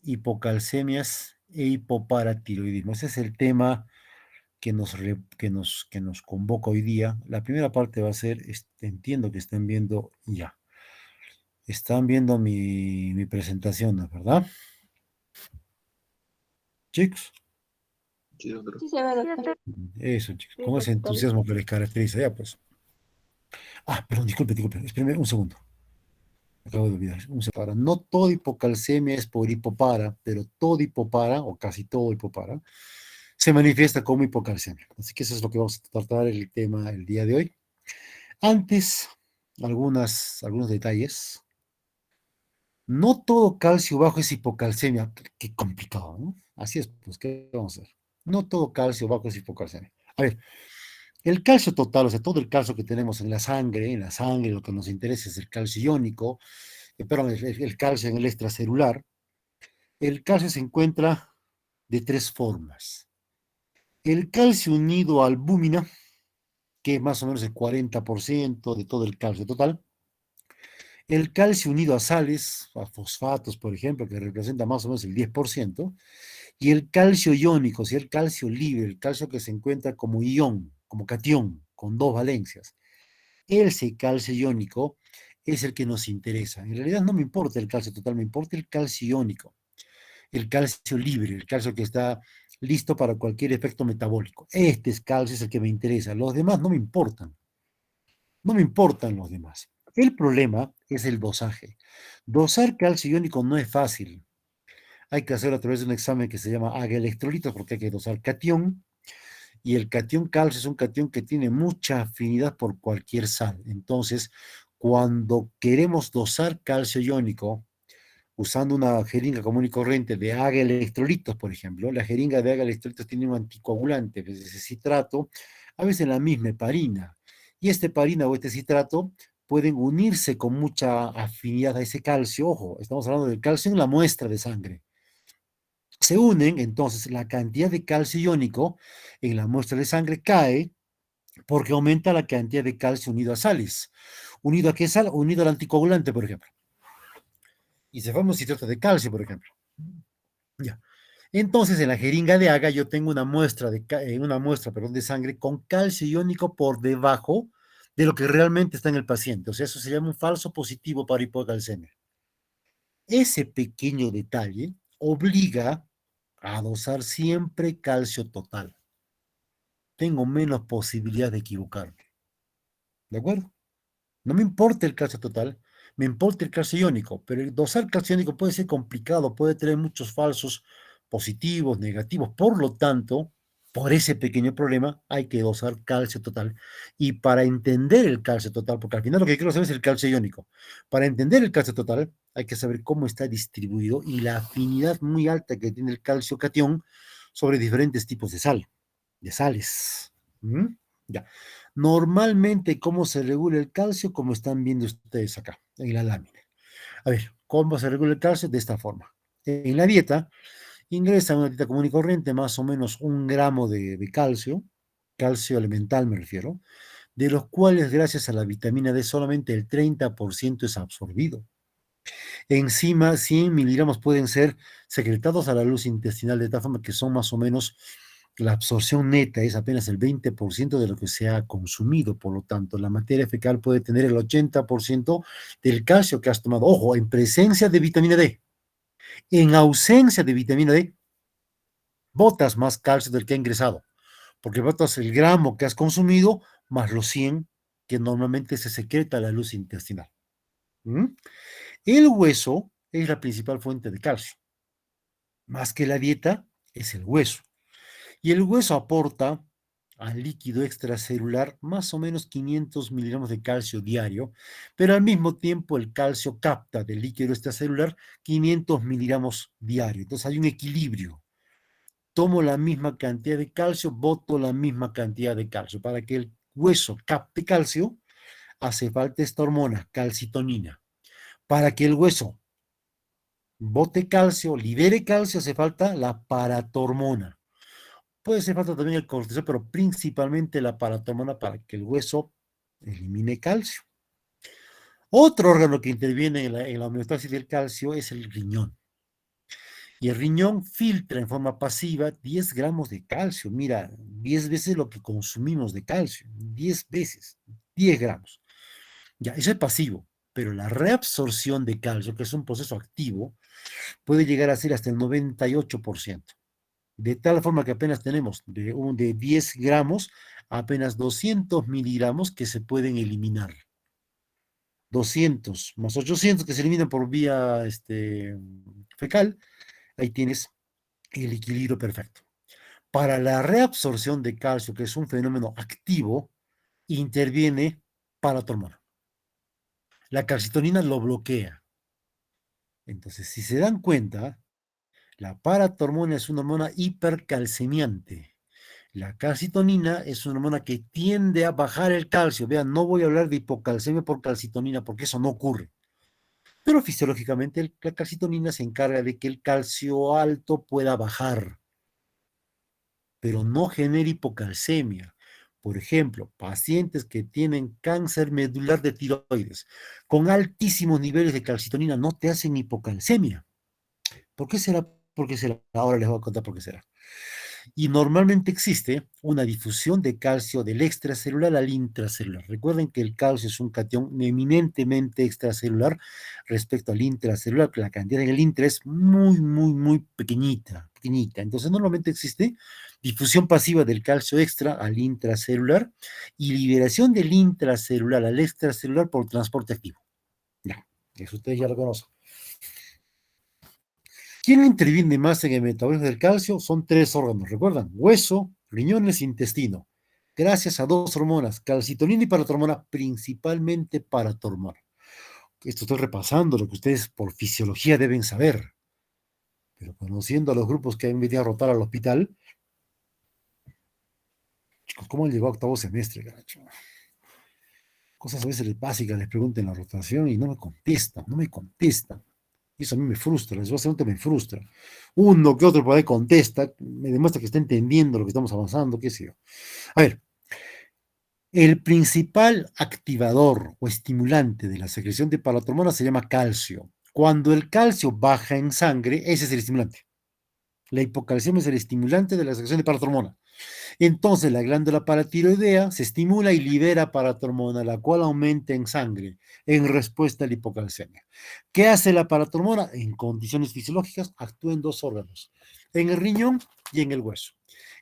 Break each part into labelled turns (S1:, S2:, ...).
S1: Hipocalcemias e hipoparatiroidismo. Ese es el tema que nos convoca hoy día. La primera parte va a ser, entiendo que están viendo ya. Están viendo mi presentación, ¿no? ¿Verdad? Chicos,
S2: Sí, doctor.
S3: Sí, se ve, doctor.
S1: eso, chicos,
S3: Sí,
S1: con ese
S3: doctor.
S1: entusiasmo que les caracteriza, ya pues. Perdón, disculpe, espérame un segundo. Acabo de olvidar. No todo hipocalcemia es por hipopara, pero todo hipopara, o casi todo hipopara, se manifiesta como hipocalcemia. Así que eso es lo que vamos a tratar el tema el día de hoy. Antes, algunos detalles. No todo calcio bajo es hipocalcemia. Qué complicado, ¿no? Así es, pues, ¿qué vamos a hacer? No todo calcio bajo es hipocalcemia. A ver, el calcio total, o sea, todo el calcio que tenemos en la sangre, lo que nos interesa es el calcio iónico, perdón, el calcio en el extracelular. El calcio se encuentra de tres formas. El calcio unido a albúmina, que es más o menos el 40% de todo el calcio total. El calcio unido a sales, a fosfatos, por ejemplo, que representa más o menos el 10%. Y el calcio iónico, o sea, el calcio libre, el calcio que se encuentra como ión, como catión, con dos valencias. Ese calcio iónico es el que nos interesa. En realidad no me importa el calcio total, me importa el calcio iónico, el calcio libre, el calcio que está listo para cualquier efecto metabólico. Este calcio es el que me interesa. Los demás no me importan. No me importan los demás. El problema es el dosaje. Dosar calcio iónico no es fácil. Hay que hacerlo a través de un examen que se llama AGA-electrolitos porque hay que dosar catión. Y el catión calcio es un catión que tiene mucha afinidad por cualquier sal. Entonces, cuando queremos dosar calcio iónico, usando una jeringa común y corriente de AGA-electrolitos, por ejemplo, la jeringa de AGA-electrolitos tiene un anticoagulante, es ese citrato, a veces la misma heparina. Y este heparina o este citrato pueden unirse con mucha afinidad a ese calcio. Ojo, estamos hablando del calcio en la muestra de sangre. Se unen, entonces la cantidad de calcio iónico en la muestra de sangre cae porque aumenta la cantidad de calcio unido a sales. ¿Unido a qué sal? Unido al anticoagulante, por ejemplo. Y se forma un citrato de calcio, por ejemplo. Ya. Entonces, en la jeringa de AGA yo tengo una muestra, perdón, de sangre con calcio iónico por debajo de lo que realmente está en el paciente. O sea, eso se llama un falso positivo para hipocalcemia. Ese pequeño detalle obliga a dosar siempre calcio total. Tengo menos posibilidad de equivocarme. ¿De acuerdo? No me importa el calcio total, me importa el calcio iónico, pero el dosar calcio iónico puede ser complicado, puede tener muchos falsos positivos, negativos. Por lo tanto, por ese pequeño problema, hay que dosar calcio total. Y para entender el calcio total, porque al final lo que quiero saber es el calcio iónico, para entender el calcio total, hay que saber cómo está distribuido y la afinidad muy alta que tiene el calcio catión sobre diferentes tipos de sal, de sales. ¿Mm? Ya. Normalmente, ¿cómo se regula el calcio? Como están viendo ustedes acá, en la lámina. A ver, ¿cómo se regula el calcio? De esta forma. En la dieta, ingresa una dieta común y corriente, más o menos 1 gramo de calcio, calcio elemental me refiero, de los cuales, gracias a la vitamina D, solamente el 30% es absorbido. Encima, 100 miligramos pueden ser secretados a la luz intestinal, de tal forma que son más o menos la absorción neta es apenas el 20% de lo que se ha consumido, por lo tanto, la materia fecal puede tener el 80% del calcio que has tomado. Ojo, en presencia de vitamina D. En ausencia de vitamina D, botas más calcio del que ha ingresado, porque botas el gramo que has consumido más los 100 que normalmente se secreta a la luz intestinal. ¿Mm? El hueso es la principal fuente de calcio. Más que la dieta, es el hueso. Y el hueso aporta al líquido extracelular más o menos 500 miligramos de calcio diario, pero al mismo tiempo el calcio capta del líquido extracelular 500 miligramos diario. Entonces hay un equilibrio. Tomo la misma cantidad de calcio, boto la misma cantidad de calcio. Para que el hueso capte calcio, hace falta esta hormona, calcitonina. Para que el hueso bote calcio, libere calcio, hace falta la paratormona. Puede hacer falta también el cortisol, pero principalmente la paratormona para que el hueso elimine calcio. Otro órgano que interviene en la homeostasis del calcio es el riñón. Y el riñón filtra en forma pasiva 10 gramos de calcio. Mira, 10 veces lo que consumimos de calcio. 10 veces, 10 gramos. Ya, eso es pasivo. Pero la reabsorción de calcio, que es un proceso activo, puede llegar a ser hasta el 98%. De tal forma que apenas tenemos de 10 gramos apenas 200 miligramos que se pueden eliminar. 200 más 800 que se eliminan por vía fecal, ahí tienes el equilibrio perfecto. Para la reabsorción de calcio, que es un fenómeno activo, interviene paratormona. La calcitonina lo bloquea. Entonces, si se dan cuenta, la paratormona es una hormona hipercalcemiante. La calcitonina es una hormona que tiende a bajar el calcio. Vean, no voy a hablar de hipocalcemia por calcitonina porque eso no ocurre. Pero fisiológicamente la calcitonina se encarga de que el calcio alto pueda bajar, pero no genera hipocalcemia. Por ejemplo, pacientes que tienen cáncer medular de tiroides con altísimos niveles de calcitonina no te hacen hipocalcemia. ¿Por qué será? ¿Por qué será? Ahora les voy a contar por qué será. Y normalmente existe una difusión de calcio del extracelular al intracelular. Recuerden que el calcio es un catión eminentemente extracelular respecto al intracelular, que la cantidad en el intra es muy, muy, muy pequeñita, pequeñita. Entonces, normalmente existe difusión pasiva del calcio extra al intracelular y liberación del intracelular al extracelular por transporte activo. Ya, eso ustedes ya lo conocen. ¿Quién interviene más en el metabolismo del calcio? Son tres órganos, ¿recuerdan? Hueso, riñones, intestino. Gracias a dos hormonas, calcitonina y paratormona, principalmente paratormona. Esto estoy repasando lo que ustedes por fisiología deben saber. Pero conociendo a los grupos que han venido a rotar al hospital, chicos, ¿cómo han llegado a octavo semestre, gacho? Cosas a veces básicas les pregunto en la rotación y no me contestan, no me contestan. Y eso a mí me frustra, les voy a hacer me frustra. Uno que otro por ahí contesta, me demuestra que está entendiendo lo que estamos avanzando, qué sé yo. A ver, el principal activador o estimulante de la secreción de paratormona se llama calcio. Cuando el calcio baja en sangre, ese es el estimulante. La hipocalcemia es el estimulante de la secreción de paratormona. Entonces la glándula paratiroidea se estimula y libera paratormona, la cual aumenta en sangre en respuesta a la hipocalcemia. ¿Qué hace la paratormona? En condiciones fisiológicas actúa en dos órganos, en el riñón y en el hueso.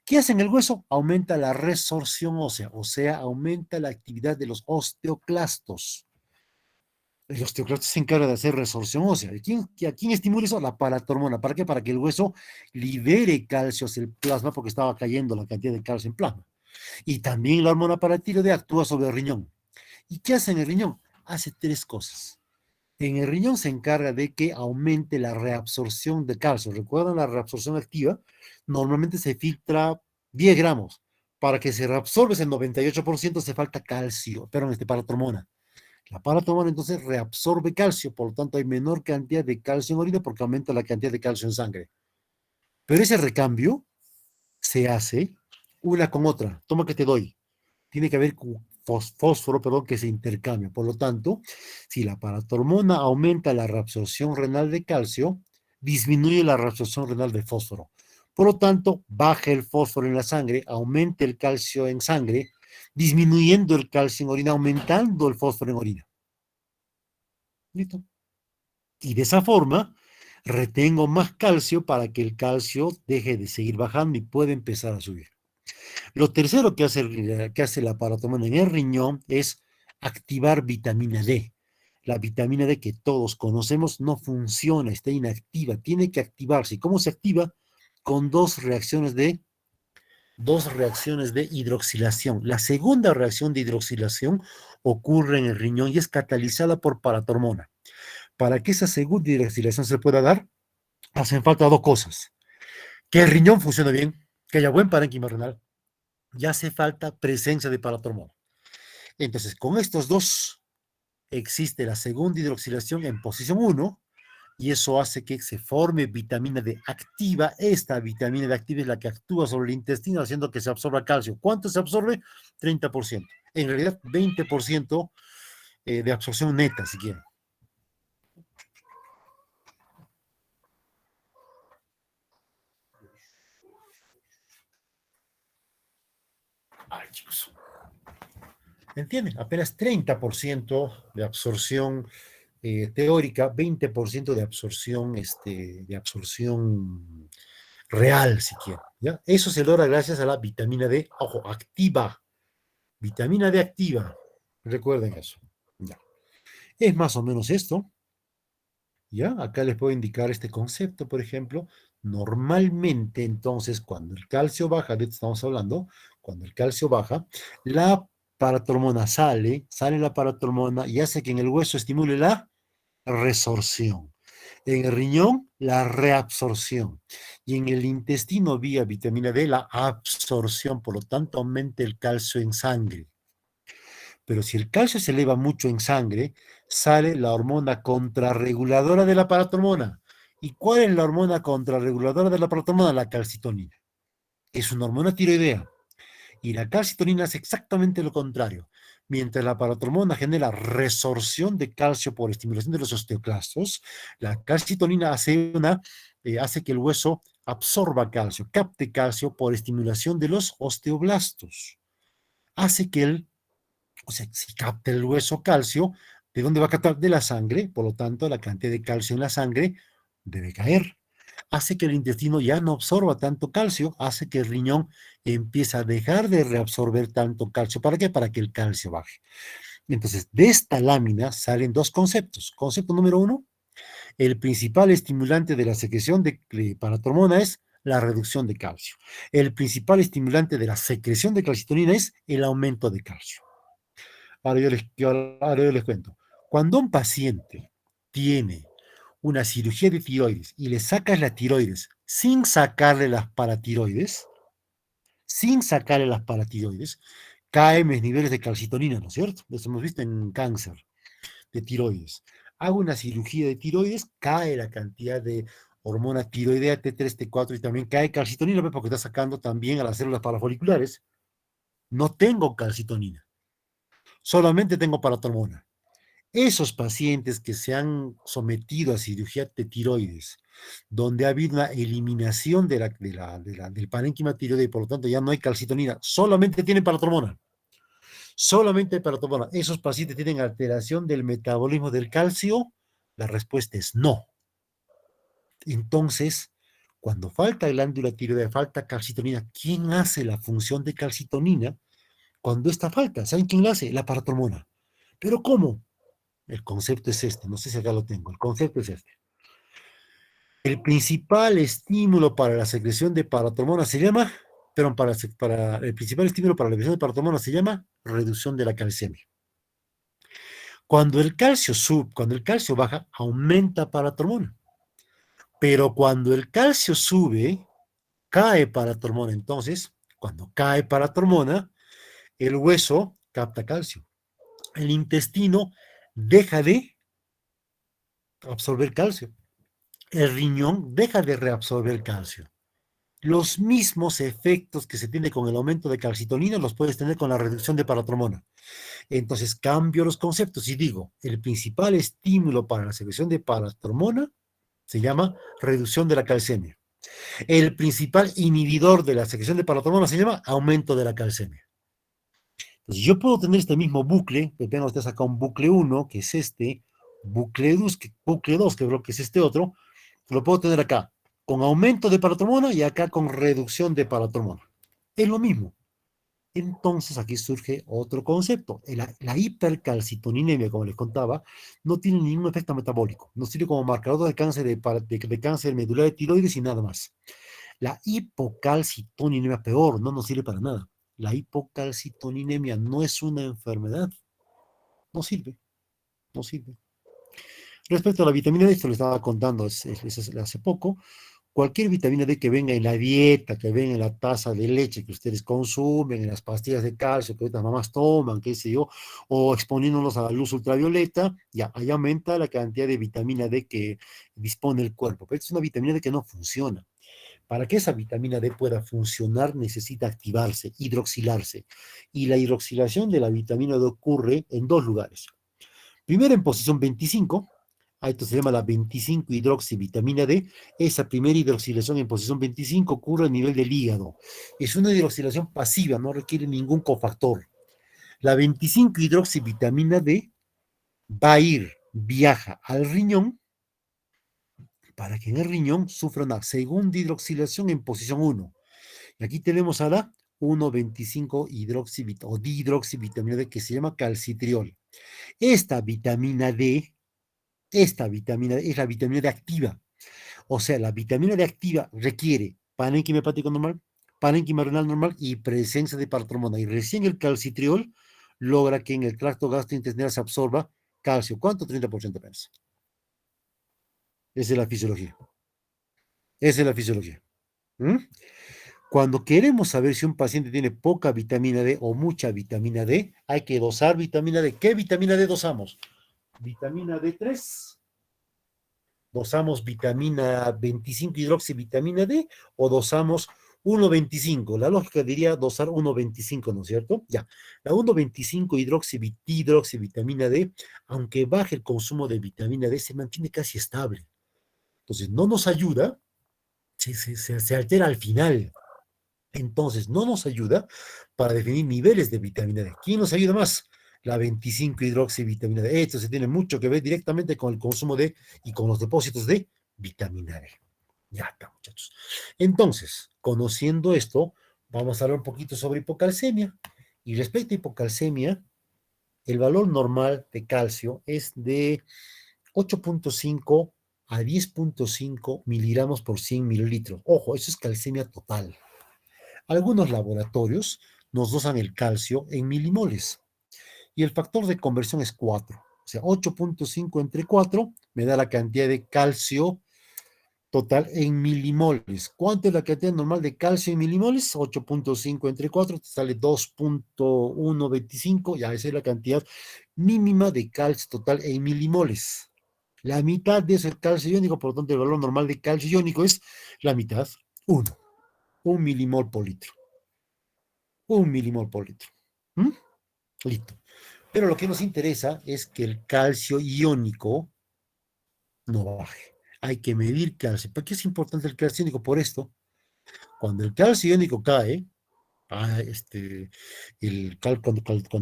S1: ¿Qué hace en el hueso? Aumenta la resorción ósea, o sea, aumenta la actividad de los osteoclastos. El osteoclasto se encarga de hacer resorción ósea. ¿A quién estimula eso? La paratormona. ¿Para qué? Para que el hueso libere calcio hacia el plasma porque estaba cayendo la cantidad de calcio en plasma. Y también la hormona paratiroidea actúa sobre el riñón. ¿Y qué hace en el riñón? Hace tres cosas. En el riñón se encarga de que aumente la reabsorción de calcio. ¿Recuerdan la reabsorción activa? Normalmente se filtra 10 gramos. Para que se reabsorbe ese 98% hace falta calcio, perdón, paratormona. La paratormona entonces reabsorbe calcio, por lo tanto hay menor cantidad de calcio en orina porque aumenta la cantidad de calcio en sangre. Pero ese recambio se hace una con otra. Toma que te doy. Tiene que haber fósforo, perdón, que se intercambia. Por lo tanto, si la paratormona aumenta la reabsorción renal de calcio, disminuye la reabsorción renal de fósforo. Por lo tanto, baja el fósforo en la sangre, aumenta el calcio en sangre, disminuyendo el calcio en orina, aumentando el fósforo en orina. ¿Listo? Y de esa forma retengo más calcio para que el calcio deje de seguir bajando y pueda empezar a subir. Lo tercero que hace la paratormona en el riñón es activar vitamina D. La vitamina D que todos conocemos no funciona, está inactiva, tiene que activarse. ¿Y cómo se activa? Con dos reacciones de hidroxilación. La segunda reacción de hidroxilación ocurre en el riñón y es catalizada por paratormona. Para que esa segunda hidroxilación se pueda dar, hacen falta dos cosas. Que el riñón funcione bien, que haya buen parénquima renal, y hace falta presencia de paratormona. Entonces, con estos dos existe la segunda hidroxilación en posición 1, y eso hace que se forme vitamina D activa. Esta vitamina D activa es la que actúa sobre el intestino haciendo que se absorba calcio. ¿Cuánto se absorbe? 30%. En realidad, 20% de absorción neta, si quieren. Ay, chicos. ¿Entienden? Apenas 30% de absorción teórica, 20% de absorción real, si quieren. ¿Ya? Eso se logra gracias a la vitamina D, ojo, activa. Vitamina D activa. Recuerden eso. Ya. Es más o menos esto. ¿Ya? Acá les puedo indicar este concepto, por ejemplo. Normalmente, entonces, cuando el calcio baja, de esto estamos hablando, cuando el calcio baja, la paratormona sale la paratormona y hace que en el hueso estimule la resorción. En el riñón, la reabsorción. Y en el intestino, vía vitamina D, la absorción. Por lo tanto, aumenta el calcio en sangre. Pero si el calcio se eleva mucho en sangre, sale la hormona contrarreguladora de la paratormona. ¿Y cuál es la hormona contrarreguladora de la paratormona? La calcitonina. Es una hormona tiroidea. Y la calcitonina hace exactamente lo contrario. Mientras la paratormona genera resorción de calcio por estimulación de los osteoclastos, la calcitonina hace que el hueso absorba calcio, capte calcio por estimulación de los osteoblastos. Hace que o sea, si capta el hueso calcio, ¿de dónde va a captar? De la sangre, por lo tanto, la cantidad de calcio en la sangre debe caer. Hace que el intestino ya no absorba tanto calcio, hace que el riñón empiece a dejar de reabsorber tanto calcio. ¿Para qué? Para que el calcio baje. Entonces, de esta lámina salen dos conceptos. Concepto número uno, el principal estimulante de la secreción de paratormona es la reducción de calcio. El principal estimulante de la secreción de calcitonina es el aumento de calcio. Ahora yo les cuento. Cuando un paciente tiene una cirugía de tiroides y le sacas la tiroides sin sacarle las paratiroides, caen los niveles de calcitonina, ¿no es cierto? Eso hemos visto en cáncer de tiroides. Hago una cirugía de tiroides, cae la cantidad de hormona tiroidea T3, T4 y también cae calcitonina, porque está sacando también a las células parafoliculares. No tengo calcitonina, solamente tengo paratormona. Esos pacientes que se han sometido a cirugía de tiroides, donde ha habido una eliminación del parénquima tiroideo y por lo tanto ya no hay calcitonina, solamente tienen paratormona. Solamente paratormona. ¿Esos pacientes tienen alteración del metabolismo del calcio? La respuesta es no. Entonces, cuando falta glándula tiroidea, falta calcitonina, ¿quién hace la función de calcitonina cuando esta falta? ¿Saben quién la hace? La paratormona. ¿Pero cómo? El concepto es este, no sé si acá lo tengo, el concepto es este. El principal estímulo para la secreción de paratormona se llama, perdón, el principal estímulo para la secreción de paratormona se llama reducción de la calcemia. Cuando el calcio baja, aumenta paratormona. Pero cuando el calcio sube, cae paratormona. Entonces, cuando cae paratormona, el hueso capta calcio. El intestino deja de absorber calcio. El riñón deja de reabsorber calcio. Los mismos efectos que se tiene con el aumento de calcitonina los puedes tener con la reducción de paratormona. Entonces cambio los conceptos y digo, el principal estímulo para la secreción de paratormona se llama reducción de la calcemia. El principal inhibidor de la secreción de paratormona se llama aumento de la calcemia. Entonces yo puedo tener este mismo bucle, que tengo ustedes acá un bucle 1, que es este, bucle 2, que creo que es este otro, lo puedo tener acá con aumento de paratormona y acá con reducción de paratormona. Es lo mismo. Entonces aquí surge otro concepto. La hipercalcitoninemia, como les contaba, no tiene ningún efecto metabólico. No sirve como marcador de cáncer de cáncer medular de tiroides y nada más. La hipocalcitoninemia, peor, no nos sirve para nada. La hipocalcitoninemia no es una enfermedad. No sirve, no sirve. Respecto a la vitamina D, esto le estaba contando hace poco, Cualquier vitamina D que venga en la dieta, que venga en la taza de leche que ustedes consumen, en las pastillas de calcio que ahorita mamás toman, qué sé yo, o exponiéndonos a la luz ultravioleta, ya, ahí aumenta la cantidad de vitamina D que dispone el cuerpo. Pero es una vitamina D que no funciona. Para que esa vitamina D pueda funcionar, necesita activarse, hidroxilarse. Y la hidroxilación de la vitamina D ocurre en dos lugares. Primero en posición 25, esto se llama la 25 hidroxivitamina D. Esa primera hidroxilación en posición 25 ocurre a nivel del hígado. Es una hidroxilación pasiva, no requiere ningún cofactor. La 25 hidroxivitamina D va a ir, viaja al riñón para que en el riñón sufra una segunda hidroxilación en posición 1. Y aquí tenemos a la 1,25 o dihidroxivitamina D que se llama calcitriol. Esta vitamina D, esta vitamina D es la vitamina D activa. O sea, la vitamina D activa requiere parénquima hepático normal, parénquima renal normal y presencia de paratormona. Y recién el calcitriol logra que en el tracto gastrointestinal se absorba calcio. ¿Cuánto? 30% menos. Esa es la fisiología. Esa es la fisiología. ¿Mm? Cuando queremos saber si un paciente tiene poca vitamina D o mucha vitamina D, hay que dosar vitamina D. ¿Qué vitamina D dosamos? Vitamina D3, dosamos vitamina 25 hidroxivitamina D o dosamos 1,25. La lógica diría dosar 1,25, ¿no es cierto? Ya, la 1,25 hidroxivitamina D, aunque baje el consumo de vitamina D, se mantiene casi estable. Entonces, no nos ayuda, se altera al final. Entonces, no nos ayuda para definir niveles de vitamina D. ¿Quién nos ayuda más? La 25 hidroxivitamina D. Esto se tiene mucho que ver directamente con el consumo de y con los depósitos de vitamina D. Ya está, muchachos. Entonces, conociendo esto, vamos a hablar un poquito sobre hipocalcemia. Y respecto a hipocalcemia, el valor normal de calcio es de 8,5 a 10,5 miligramos por 100 mililitros. Ojo, eso es calcemia total. Algunos laboratorios nos dosan el calcio en milimoles y el factor de conversión es 4. O sea, 8,5 entre 4 me da la cantidad de calcio total en milimoles. ¿Cuánto es la cantidad normal de calcio en milimoles? 8,5 entre 4 te sale 2,125. Ya, esa es la cantidad mínima de calcio total en milimoles. La mitad de eso es calcio iónico, por lo tanto, el valor normal de calcio iónico es la mitad, 1, 1 milimol por litro. 1 milimol por litro. ¿Mm? Listo. Pero lo que nos interesa es que el calcio iónico no baje. Hay que medir calcio. ¿Por qué es importante el calcio iónico? Por esto, cuando el calcio iónico cae, cuando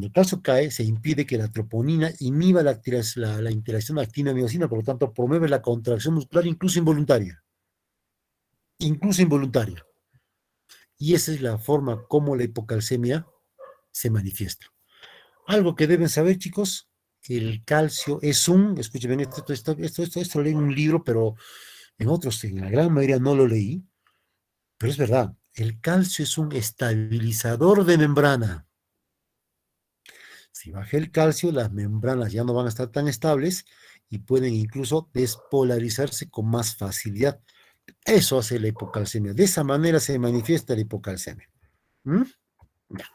S1: el calcio cae, se impide que la troponina inhiba la interacción actina-miosina, por lo tanto, promueve la contracción muscular incluso involuntaria. Incluso involuntaria. Y esa es la forma como la hipocalcemia se manifiesta. Algo que deben saber, chicos, el calcio es escuchen bien, esto lo leí en un libro, pero en otros, en la gran mayoría no lo leí, pero es verdad, el calcio es un estabilizador de membrana. Si baja el calcio, las membranas ya no van a estar tan estables y pueden incluso despolarizarse con más facilidad. Eso hace la hipocalcemia. De esa manera se manifiesta la hipocalcemia. ¿Mm? Ya.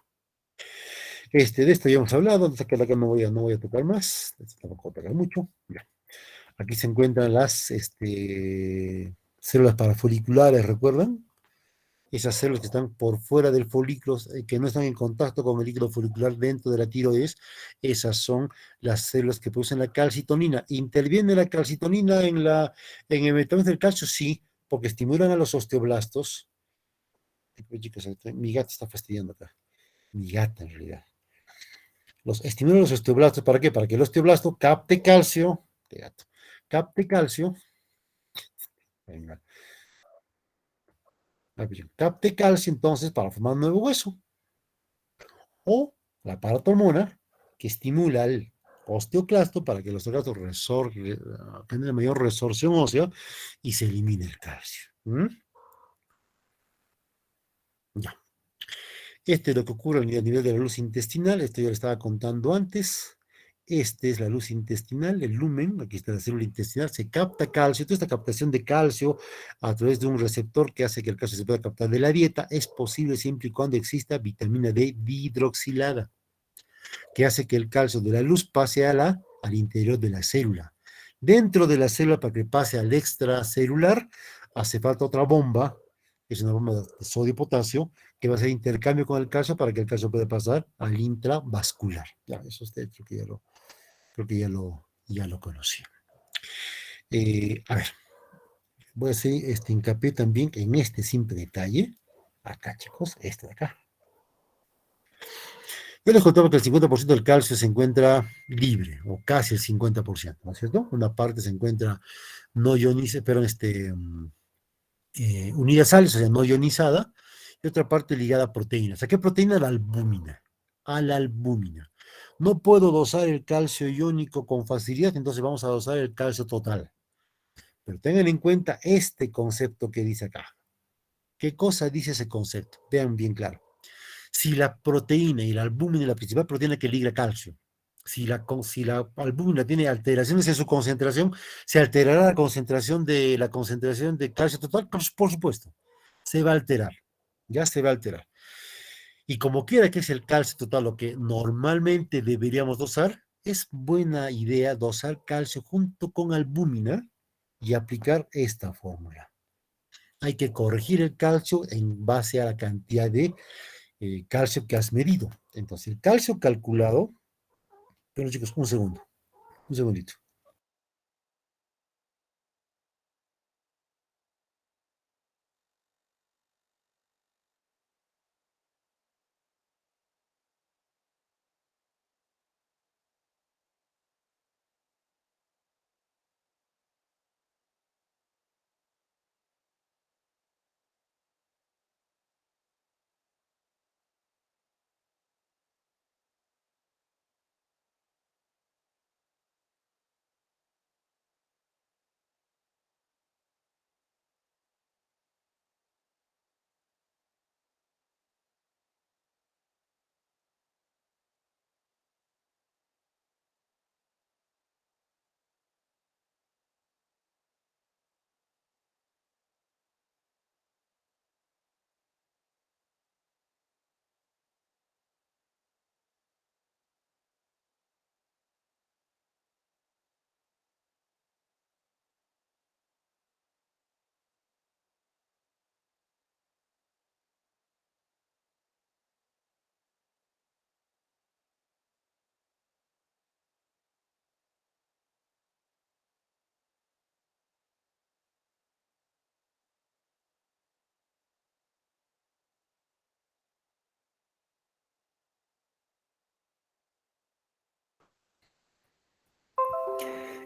S1: De esto ya hemos hablado, entonces que no voy a tocar más, tampoco voy a tocar mucho. Ya. Aquí se encuentran las células parafoliculares, ¿recuerdan? Esas células que están por fuera del folículo, que no están en contacto con el líquido folicular dentro de la tiroides, esas son las células que producen la calcitonina. ¿Interviene la calcitonina en el metabolismo del calcio? Sí, porque estimulan a los osteoblastos. Chicos, mi gata está fastidiando acá. Mi gata, en realidad. Los estimulan los osteoblastos, ¿para qué? Para que el osteoblasto capte calcio, capte calcio, venga, capte calcio entonces para formar un nuevo hueso. O la paratormona, que estimula al osteoclasto para que el osteoclasto tenga mayor resorción ósea y se elimine el calcio. ¿Mm? Ya. Este es lo que ocurre a nivel de la luz intestinal, esto yo le estaba contando antes. Este es la luz intestinal, el lumen, aquí está la célula intestinal, se capta calcio, toda esta captación de calcio a través de un receptor que hace que el calcio se pueda captar de la dieta es posible siempre y cuando exista vitamina D dihidroxilada, que hace que el calcio de la luz pase al interior de la célula. Dentro de la célula, para que pase al extracelular, hace falta otra bomba, que es una bomba de sodio-potasio, que va a hacer intercambio con el calcio para que el calcio pueda pasar al intravascular. Ya, eso usted creo que ya lo conocí. A ver, voy a hacer este hincapié también en este simple detalle. Acá, chicos, este de acá. Yo les contaba que el 50% del calcio se encuentra libre, o casi el 50%, ¿no es cierto? Una parte se encuentra no ionizada, pero unida a sales, o sea, no ionizada, y otra parte ligada a proteínas. ¿A qué proteína? La albúmina. A la albúmina. No puedo dosar el calcio iónico con facilidad, entonces vamos a dosar el calcio total. Pero tengan en cuenta este concepto que dice acá. ¿Qué cosa dice ese concepto? Vean bien claro. Si la proteína y la albúmina, la principal proteína que liga calcio, si la albúmina tiene alteraciones en su concentración, se alterará la concentración de calcio total, pues, por supuesto, se va a alterar, ya se va a alterar. Y como quiera que es el calcio total, lo que normalmente deberíamos dosar, es buena idea dosar calcio junto con albúmina y aplicar esta fórmula. Hay que corregir el calcio en base a la cantidad de calcio que has medido. Entonces, el calcio calculado, pero chicos, un segundito.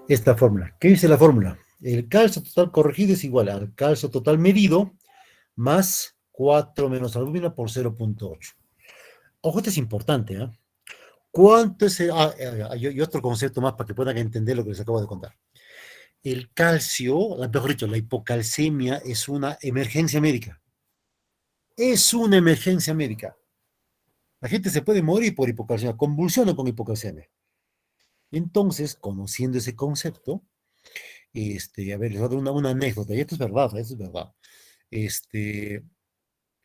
S1: Esta fórmula. ¿Qué dice la fórmula? El calcio total corregido es igual al calcio total medido más 4 menos albúmina por 0,8. Ojo, esto es importante, ¿eh? ¿Cuánto es y otro concepto más para que puedan entender lo que les acabo de contar? El calcio, mejor dicho, la hipocalcemia es una emergencia médica. Es una emergencia médica. La gente se puede morir por hipocalcemia, convulsiona con hipocalcemia. Entonces, conociendo ese concepto, a ver, les voy a dar una anécdota, y esto es verdad. Este,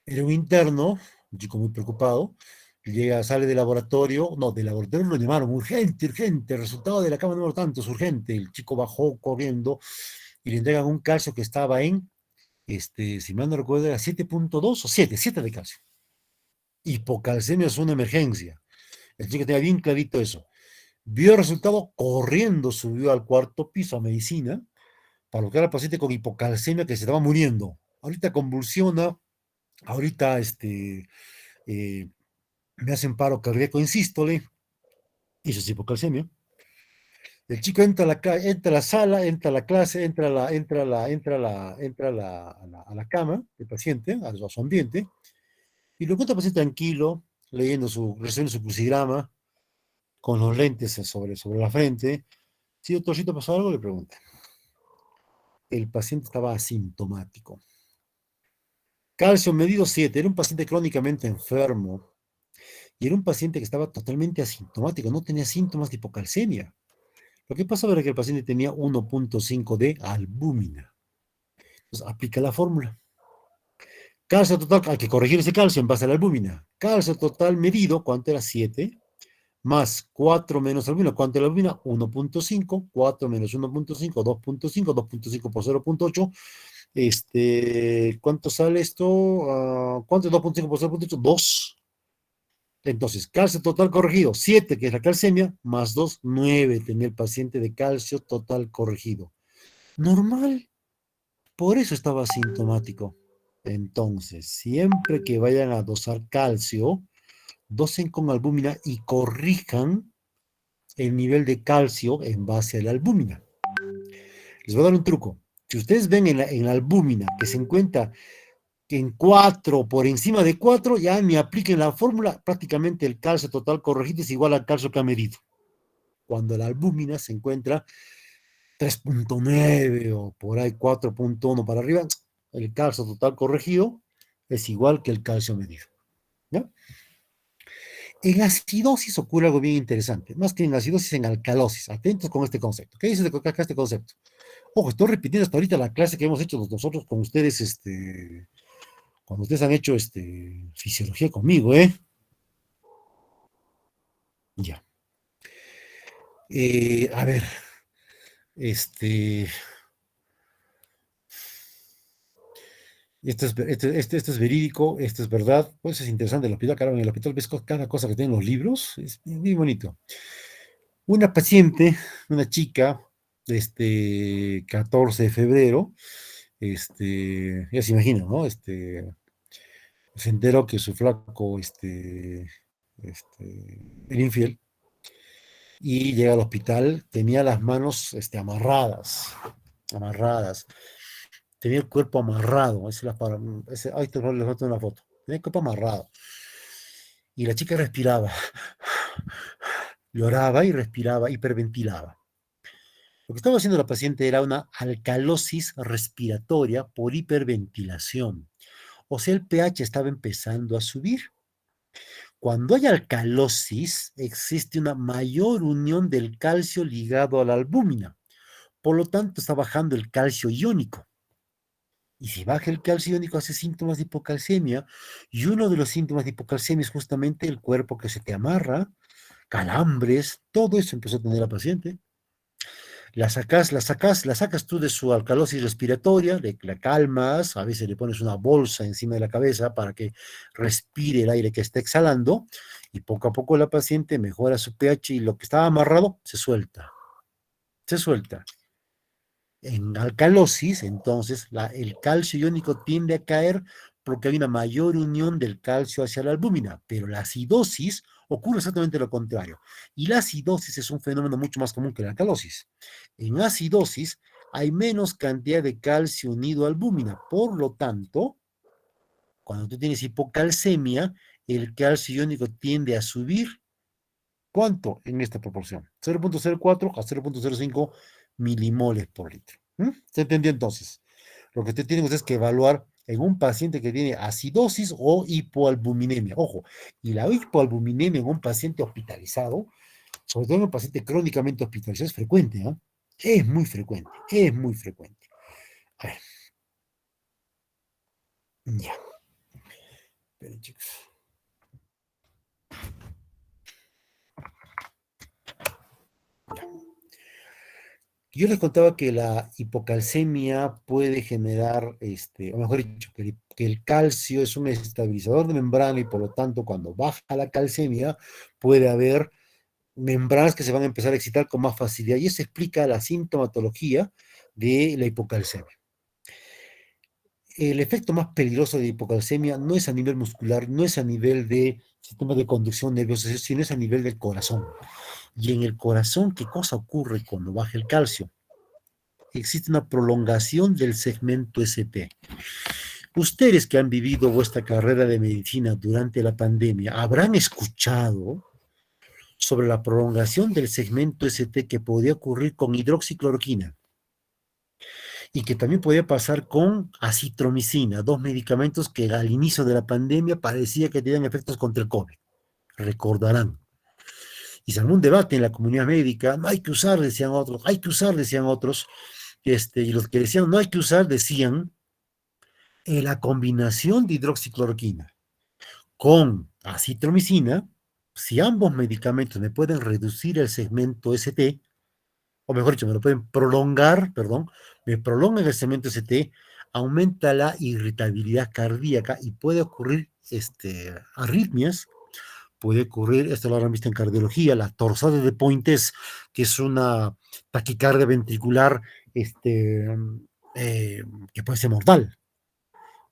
S1: Era un interno, un chico muy preocupado, llega, sale del laboratorio, no, del laboratorio lo llamaron, urgente, urgente, resultado de la cama número tantos, urgente. El chico bajó corriendo y le entregan un calcio que estaba si mal no recuerdo, era 7,2 o 7 de calcio. Hipocalcemia es una emergencia. El chico tenía bien clarito eso. Vio el resultado corriendo, subió al cuarto piso a medicina para buscar al paciente con hipocalcemia que se estaba muriendo. Ahorita convulsiona, ahorita eh, me hacen paro cardíaco en sístole, y eso es hipocalcemia. El chico entra a la sala, entra a la clase, entra a la cama del paciente, a su ambiente, y lo encuentra el paciente tranquilo, recibiendo su crucigrama, con los lentes sobre la frente. Si doctorcito pasó algo, le pregunta. El paciente estaba asintomático. Calcio medido 7, era un paciente crónicamente enfermo y era un paciente que estaba totalmente asintomático, no tenía síntomas de hipocalcemia. Lo que pasaba era que el paciente tenía 1.5 de albúmina. Entonces, aplica la fórmula. Calcio total, hay que corregir ese calcio en base a la albúmina. Calcio total medido, ¿cuánto era? 7, más 4 menos albúmina. ¿Cuánto era la albúmina? 1.5, 4 menos 1.5, 2.5, 2.5 por 0.8. ¿Cuánto sale esto? ¿Cuánto es 2.5 por 0.8? 2. Entonces, calcio total corregido, 7, que es la calcemia, más 2, 9 tenía el paciente de calcio total corregido. Normal, por eso estaba asintomático. Entonces, siempre que vayan a dosar calcio, dosen con albúmina y corrijan el nivel de calcio en base a la albúmina. Les voy a dar un truco. Si ustedes ven en la albúmina que se encuentra en 4, por encima de 4, ya me apliquen la fórmula, prácticamente el calcio total corregido es igual al calcio que ha medido. Cuando la albúmina se encuentra 3.9 o por ahí 4.1 para arriba, el calcio total corregido es igual que el calcio medido. ¿Ya? En acidosis ocurre algo bien interesante, más que en acidosis, en alcalosis. Atentos con este concepto. ¿Qué dice de acá este concepto? Ojo, estoy repitiendo hasta ahorita la clase que hemos hecho nosotros con ustedes, cuando ustedes han hecho fisiología conmigo, ¿eh? Ya. A ver, este, esto es verídico, esto es verdad, pues es interesante. El hospital, claro, en el hospital ves cada cosa que tienen los libros, es muy bonito. Una paciente, una chica, 14 de febrero, ya se imagina, ¿no? Se enteró que su flaco, era infiel, y llega al hospital, tenía las manos, amarradas, tenía el cuerpo amarrado, ahí les voy a una foto, tenía el cuerpo amarrado, y la chica respiraba, lloraba y respiraba, hiperventilaba. Lo que estaba haciendo la paciente era una alcalosis respiratoria por hiperventilación. O sea, el pH estaba empezando a subir. Cuando hay alcalosis, existe una mayor unión del calcio ligado a la albúmina. Por lo tanto, está bajando el calcio iónico. Y si baja el calcio iónico, hace síntomas de hipocalcemia. Y uno de los síntomas de hipocalcemia es justamente el cuerpo que se te amarra, calambres, todo eso empezó a tener la paciente. La sacas tú de su alcalosis respiratoria, la calmas, a veces le pones una bolsa encima de la cabeza para que respire el aire que está exhalando, y poco a poco la paciente mejora su pH y lo que estaba amarrado se suelta, se suelta. En alcalosis, entonces, el calcio iónico tiende a caer porque hay una mayor unión del calcio hacia la albúmina, pero la acidosis ocurre exactamente lo contrario. Y la acidosis es un fenómeno mucho más común que la alcalosis. En acidosis hay menos cantidad de calcio unido a albúmina, por lo tanto, cuando tú tienes hipocalcemia, el calcio iónico tiende a subir. ¿Cuánto? En esta proporción. 0.04 a 0.05 milimoles por litro. ¿Se entendió entonces? Lo que usted tiene ustedes que evaluar en un paciente que tiene acidosis o hipoalbuminemia. Ojo, y la hipoalbuminemia en un paciente hospitalizado, sobre todo en un paciente crónicamente hospitalizado, es frecuente, ¿eh? Es muy frecuente, es muy frecuente. A ver, ya. Esperen, chicos. Ya. Yo les contaba que la hipocalcemia puede generar, o mejor dicho, que el calcio es un estabilizador de membrana y por lo tanto cuando baja la calcemia puede haber membranas que se van a empezar a excitar con más facilidad y eso explica la sintomatología de la hipocalcemia. El efecto más peligroso de la hipocalcemia no es a nivel muscular, no es a nivel de sistema de conducción nerviosa, sino es a nivel del corazón. Y en el corazón, ¿qué cosa ocurre cuando baja el calcio? Existe una prolongación del segmento SP. Ustedes que han vivido vuestra carrera de medicina durante la pandemia habrán escuchado sobre la prolongación del segmento ST que podía ocurrir con hidroxicloroquina y que también podía pasar con acitromicina, dos medicamentos que al inicio de la pandemia parecía que tenían efectos contra el COVID. recordarán. Y se armó un debate en la comunidad médica, no hay que usar, decían otros, hay que usar, decían otros, y los que decían no hay que usar, decían la combinación de hidroxicloroquina con acitromicina, si ambos medicamentos me pueden reducir el segmento ST, o mejor dicho, me lo pueden prolongar, perdón, me prolongan el segmento ST, aumenta la irritabilidad cardíaca y puede ocurrir arritmias, puede ocurrir, esto lo habrán visto en cardiología, la torsade de Pointes, que es una taquicardia ventricular que puede ser mortal.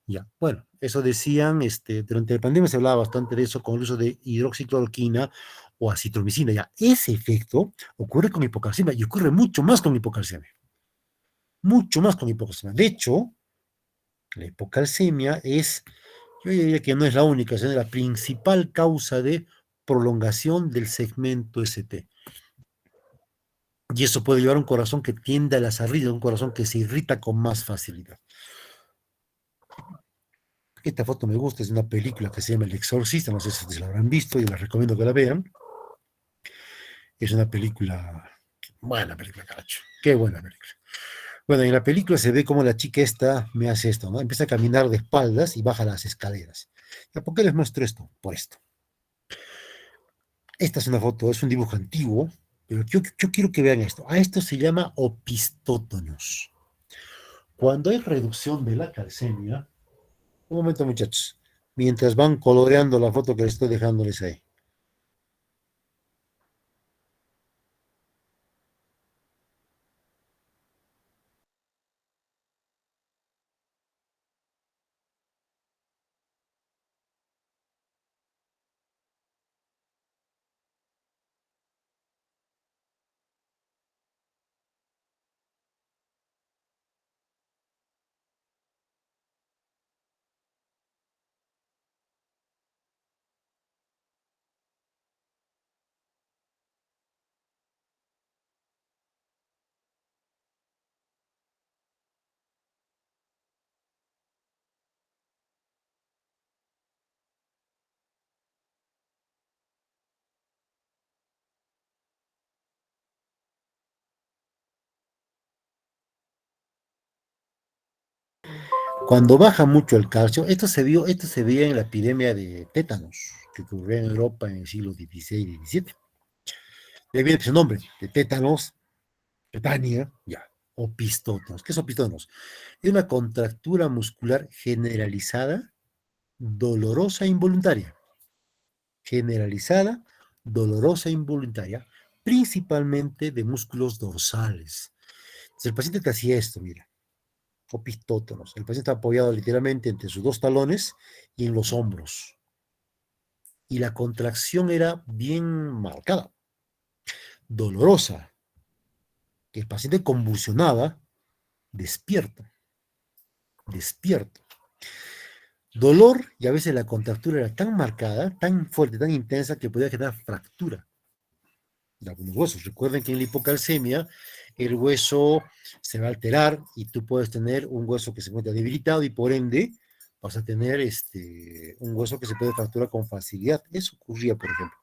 S1: Ya, bueno, eso decían, durante la pandemia se hablaba bastante de eso con el uso de hidroxicloroquina o acitromicina. Ya, ese efecto ocurre con hipocalcemia y ocurre mucho más con hipocalcemia. Mucho más con hipocalcemia. De hecho, la hipocalcemia es, yo diría que no es la única, sino la principal causa de prolongación del segmento ST. Y eso puede llevar a un corazón que tiende a las arritmias, un corazón que se irrita con más facilidad. Esta foto me gusta, es una película que se llama El Exorcista, no sé si la habrán visto y les recomiendo que la vean. Es una película, buena película, caracho, qué buena película. Bueno, en la película se ve cómo la chica esta me hace esto, ¿no? Empieza a caminar de espaldas y baja las escaleras. ¿Por qué les muestro esto? Por esto. Esta es una foto, es un dibujo antiguo, pero yo quiero que vean esto. A esto se llama opistótonos. Cuando hay reducción de la calcemia, un momento muchachos, mientras van coloreando la foto que les estoy dejándoles ahí. Cuando baja mucho el calcio, esto se veía en la epidemia de tétanos que ocurrió en Europa en el siglo XVI y XVII. De ahí viene su nombre, de tétanos, tetania, ya, opistótonos. ¿Qué es opistótonos? Es una contractura muscular generalizada, dolorosa e involuntaria. Generalizada, dolorosa e involuntaria, principalmente de músculos dorsales. Entonces, el paciente te hacía esto, mira, opistótonos. El paciente está apoyado literalmente entre sus dos talones y en los hombros. Y la contracción era bien marcada, dolorosa, que el paciente convulsionaba, despierto, despierto. Dolor, y a veces la contractura era tan marcada, tan fuerte, tan intensa, que podía generar fractura de algunos huesos. Recuerden que en la hipocalcemia el hueso se va a alterar y tú puedes tener un hueso que se encuentra debilitado y por ende vas a tener un hueso que se puede fracturar con facilidad. Eso ocurría, por ejemplo.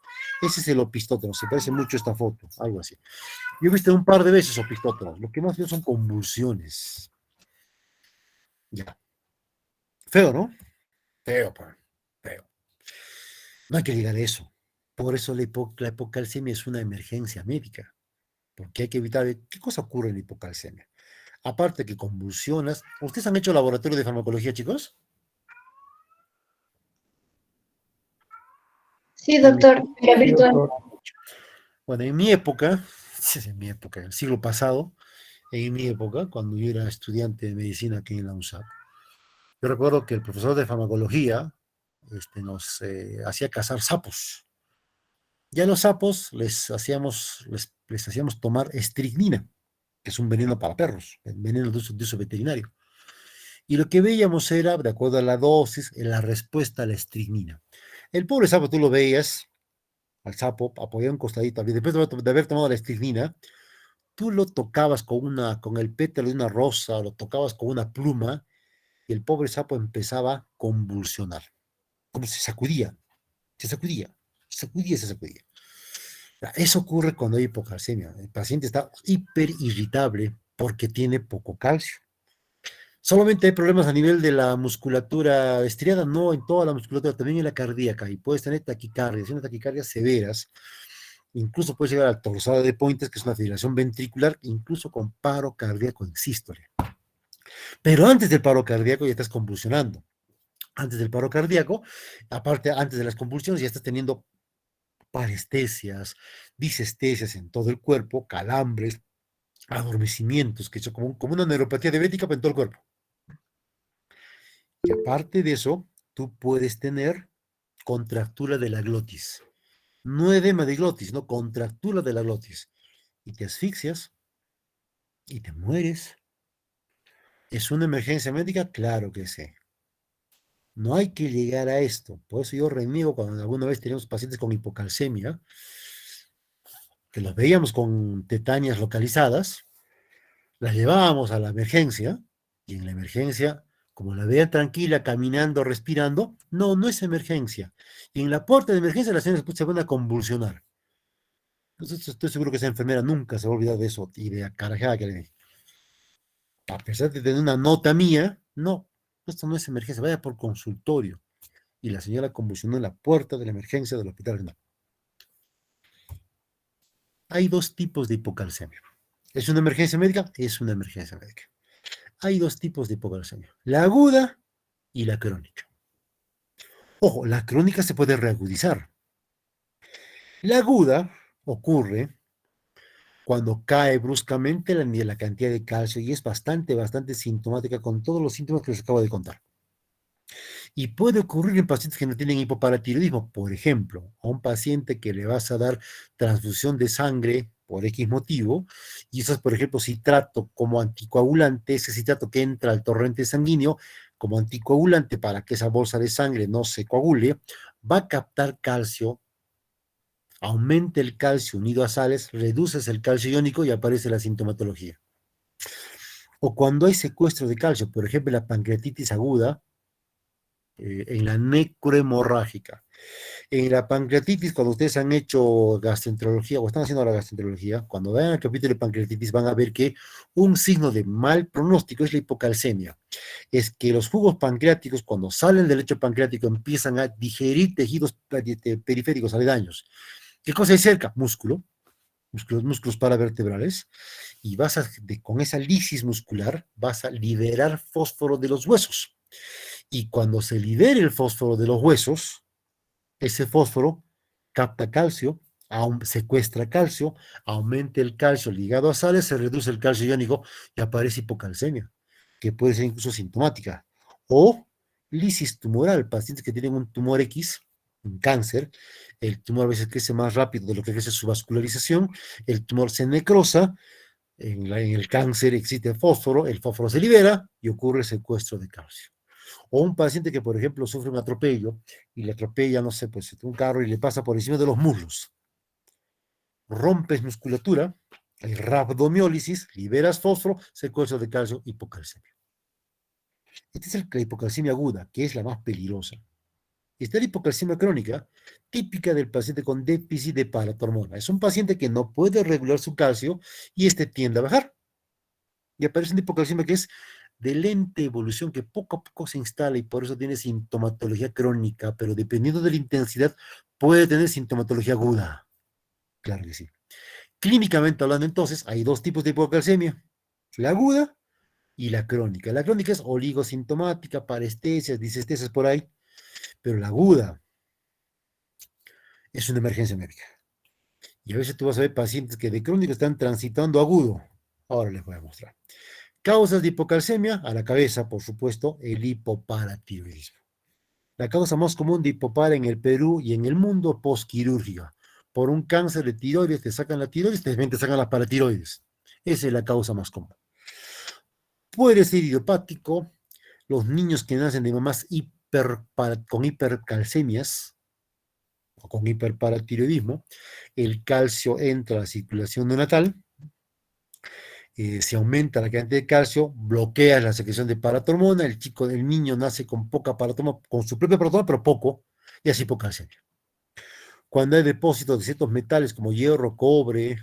S1: Ese es el opistótono, se parece mucho a esta foto, algo así. Yo he visto un par de veces opistótonos, lo que más veo son convulsiones. Ya. Feo, ¿no? Feo, pa. Feo. No hay que ligar eso. Por eso la hipocalcemia es una emergencia médica, porque hay que evitar. ¿Qué cosa ocurre en la hipocalcemia? Aparte que convulsionas. ¿Ustedes han hecho laboratorio de farmacología, chicos?
S2: Sí,
S1: En mi
S2: doctor, era
S1: sí,
S2: virtual.
S1: doctor. Bueno, en mi época, en mi época, el siglo pasado, en mi época, cuando yo era estudiante de medicina aquí en la UNSAC, yo recuerdo que el profesor de farmacología nos hacía cazar sapos. Ya los sapos les hacíamos tomar estricnina, que es un veneno para perros, el veneno de uso veterinario. Y lo que veíamos era, de acuerdo a la dosis, la respuesta a la estricnina. El pobre sapo, tú lo veías, al sapo, apoyado un costadito, después de haber tomado la estricnina, tú lo tocabas con el pétalo de una rosa, lo tocabas con una pluma, y el pobre sapo empezaba a convulsionar, como se sacudía, sacudía, se sacudía. Eso ocurre cuando hay hipocalcemia. El paciente está hiperirritable porque tiene poco calcio. Solamente hay problemas a nivel de la musculatura estriada, no en toda la musculatura, también en la cardíaca, y puedes tener taquicardias, unas taquicardias severas, incluso puedes llegar a torsada de Pointes, que es una fibrilación ventricular, incluso con paro cardíaco en sístole. Pero antes del paro cardíaco ya estás convulsionando. Antes del paro cardíaco, aparte, antes de las convulsiones, ya estás teniendo parestesias, disestesias en todo el cuerpo, calambres, adormecimientos, que son como una neuropatía diabética, pero en todo el cuerpo. Y aparte de eso, tú puedes tener contractura de la glotis. No edema de glotis, no, contractura de la glotis. Y te asfixias y te mueres. ¿Es una emergencia médica? Claro que sí. No hay que llegar a esto. Por eso yo reniego cuando alguna vez teníamos pacientes con hipocalcemia, que los veíamos con tetanias localizadas, las llevábamos a la emergencia, y en la emergencia, como la veían tranquila, caminando, respirando, no, no es emergencia. Y en la puerta de emergencia las señoras se van a convulsionar. Entonces estoy seguro que esa enfermera nunca se va a olvidar de eso y de la carajada que le di. A pesar de tener una nota mía, no, esto no es emergencia, vaya por consultorio. Y la señora convulsionó en la puerta de la emergencia del hospital. No. Hay dos tipos de hipocalcemia. ¿Es una emergencia médica? Es una emergencia médica. Hay dos tipos de hipocalcemia, la aguda y la crónica. Ojo, la crónica se puede reagudizar. La aguda ocurre cuando cae bruscamente la cantidad de calcio y es bastante sintomática con todos los síntomas que les acabo de contar. Y puede ocurrir en pacientes que no tienen hipoparatiroidismo. Por ejemplo, a un paciente que le vas a dar transfusión de sangre por X motivo, y usas, por ejemplo, citrato como anticoagulante, ese citrato que entra al torrente sanguíneo como anticoagulante para que esa bolsa de sangre no se coagule, va a captar calcio, aumenta el calcio unido a sales, reduces el calcio iónico y aparece la sintomatología. O cuando hay secuestro de calcio, por ejemplo, la pancreatitis aguda, en la necrohemorrágica. En la pancreatitis, cuando ustedes han hecho gastroenterología o están haciendo la gastroenterología, cuando vean el capítulo de pancreatitis van a ver que un signo de mal pronóstico es la hipocalcemia. Es que los jugos pancreáticos, cuando salen del lecho pancreático, empiezan a digerir tejidos periféricos aledaños. ¿Qué cosa hay cerca? Músculos paravertebrales, y con esa lisis muscular vas a liberar fósforo de los huesos. Y cuando se libere el fósforo de los huesos, ese fósforo capta calcio, secuestra calcio, aumenta el calcio ligado a sales, se reduce el calcio iónico y aparece hipocalcemia, que puede ser incluso sintomática. O lisis tumoral, pacientes que tienen un tumor X, un cáncer, el tumor a veces crece más rápido de lo que crece su vascularización, el tumor se necrosa, en el cáncer existe fósforo, el fósforo se libera y ocurre secuestro de calcio. O un paciente que, por ejemplo, sufre un atropello y le atropella, no sé, pues un carro y le pasa por encima de los muslos. Rompes musculatura, hay rhabdomiólisis, liberas fósforo, secuestro de calcio, hipocalcemia. Esta es la hipocalcemia aguda, que es la más peligrosa. Está la hipocalcemia crónica, típica del paciente con déficit de paratormona. Es un paciente que no puede regular su calcio y este tiende a bajar. Y aparece una hipocalcemia que es de lenta evolución, que poco a poco se instala y por eso tiene sintomatología crónica, pero dependiendo de la intensidad puede tener sintomatología aguda. Claro que sí. Clínicamente hablando, entonces, hay dos tipos de hipocalcemia, la aguda y la crónica. La crónica es oligosintomática, parestesias, disestesias por ahí, pero la aguda es una emergencia médica. Y a veces tú vas a ver pacientes que de crónico están transitando agudo. Ahora les voy a mostrar. Causas de hipocalcemia, a la cabeza, por supuesto, el hipoparatiroidismo. La causa más común de hipopara en el Perú y en el mundo postquirúrgica. Por un cáncer de tiroides te sacan la tiroides, te sacan las paratiroides. Esa es la causa más común. Puede ser idiopático. Los niños que nacen de mamás con hipercalcemias o con hiperparatiroidismo, el calcio entra a la circulación neonatal, se aumenta la cantidad de calcio, bloquea la secreción de paratormona, el niño nace con poca paratormona, con su propia paratormona, pero poco, y así hipocalcemia. Cuando hay depósitos de ciertos metales como hierro, cobre,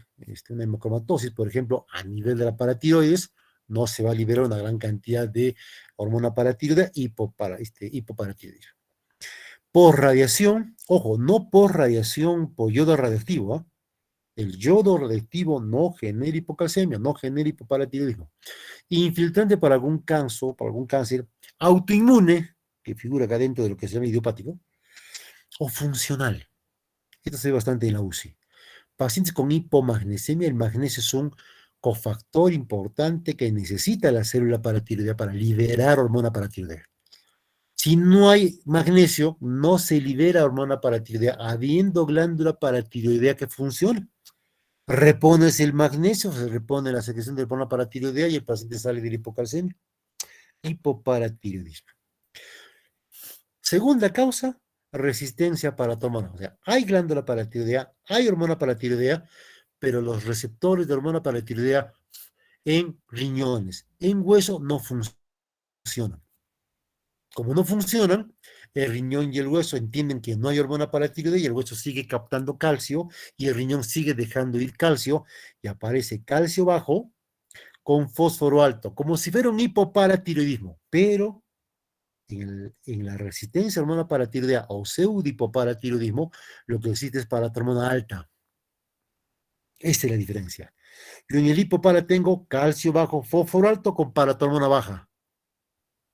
S1: una hemocromatosis, por ejemplo, a nivel de la paratiroides, no se va a liberar una gran cantidad de hormona paratiroidea hipoparatiroidismo. Por radiación, ojo, no por radiación por yodo radioactivo, ¿ah? El yodo radioactivo no genera hipocalcemia, no genera hipoparatiroidismo. Infiltrante para algún cáncer autoinmune, que figura acá dentro de lo que se llama idiopático, o funcional. Esto se ve bastante en la UCI. Pacientes con hipomagnesemia, el magnesio es un cofactor importante que necesita la célula paratiroidea para liberar hormona paratiroidea. Si no hay magnesio, no se libera hormona paratiroidea, habiendo glándula paratiroidea que funciona. Repones el magnesio, se repone la secreción de hormona paratiroidea y el paciente sale de la hipocalcemia. Hipoparatiroidismo. Segunda causa, resistencia paratormona. O sea, hay glándula paratiroidea, hay hormona paratiroidea, pero los receptores de hormona paratiroidea en riñones, en hueso, no funcionan. Como no funcionan, el riñón y el hueso entienden que no hay hormona paratiroidea y el hueso sigue captando calcio y el riñón sigue dejando ir calcio y aparece calcio bajo con fósforo alto, como si fuera un hipoparatiroidismo, pero en la resistencia a hormona paratiroidea o pseudohipoparatiroidismo, lo que existe es paratormona alta. Esta es la diferencia. Yo en el hipopara tengo calcio bajo, fósforo alto con paratormona baja.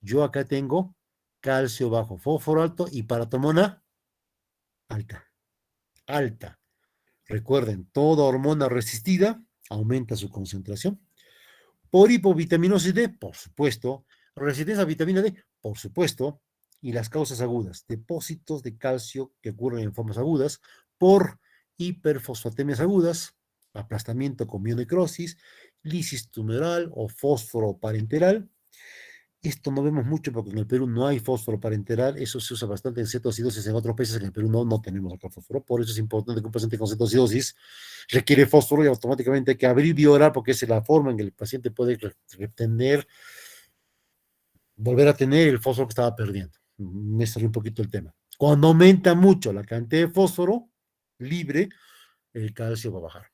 S1: Yo acá tengo calcio bajo, fósforo alto y paratormona alta. Alta. Recuerden, toda hormona resistida aumenta su concentración. Por hipovitaminosis D, por supuesto. Resistencia a vitamina D, por supuesto. Y las causas agudas, depósitos de calcio que ocurren en formas agudas, por hiperfosfatemias agudas, aplastamiento con mionecrosis, lisis tumoral o fósforo parenteral. Esto no vemos mucho porque en el Perú no hay fósforo parenteral, eso se usa bastante en cetoacidosis en otros países, en el Perú no tenemos acá fósforo, por eso es importante que un paciente con cetoacidosis requiere fósforo y automáticamente hay que abrir vía oral porque esa es la forma en que el paciente puede retener, volver a tener el fósforo que estaba perdiendo. Me salió un poquito el tema. Cuando aumenta mucho la cantidad de fósforo libre, el calcio va a bajar.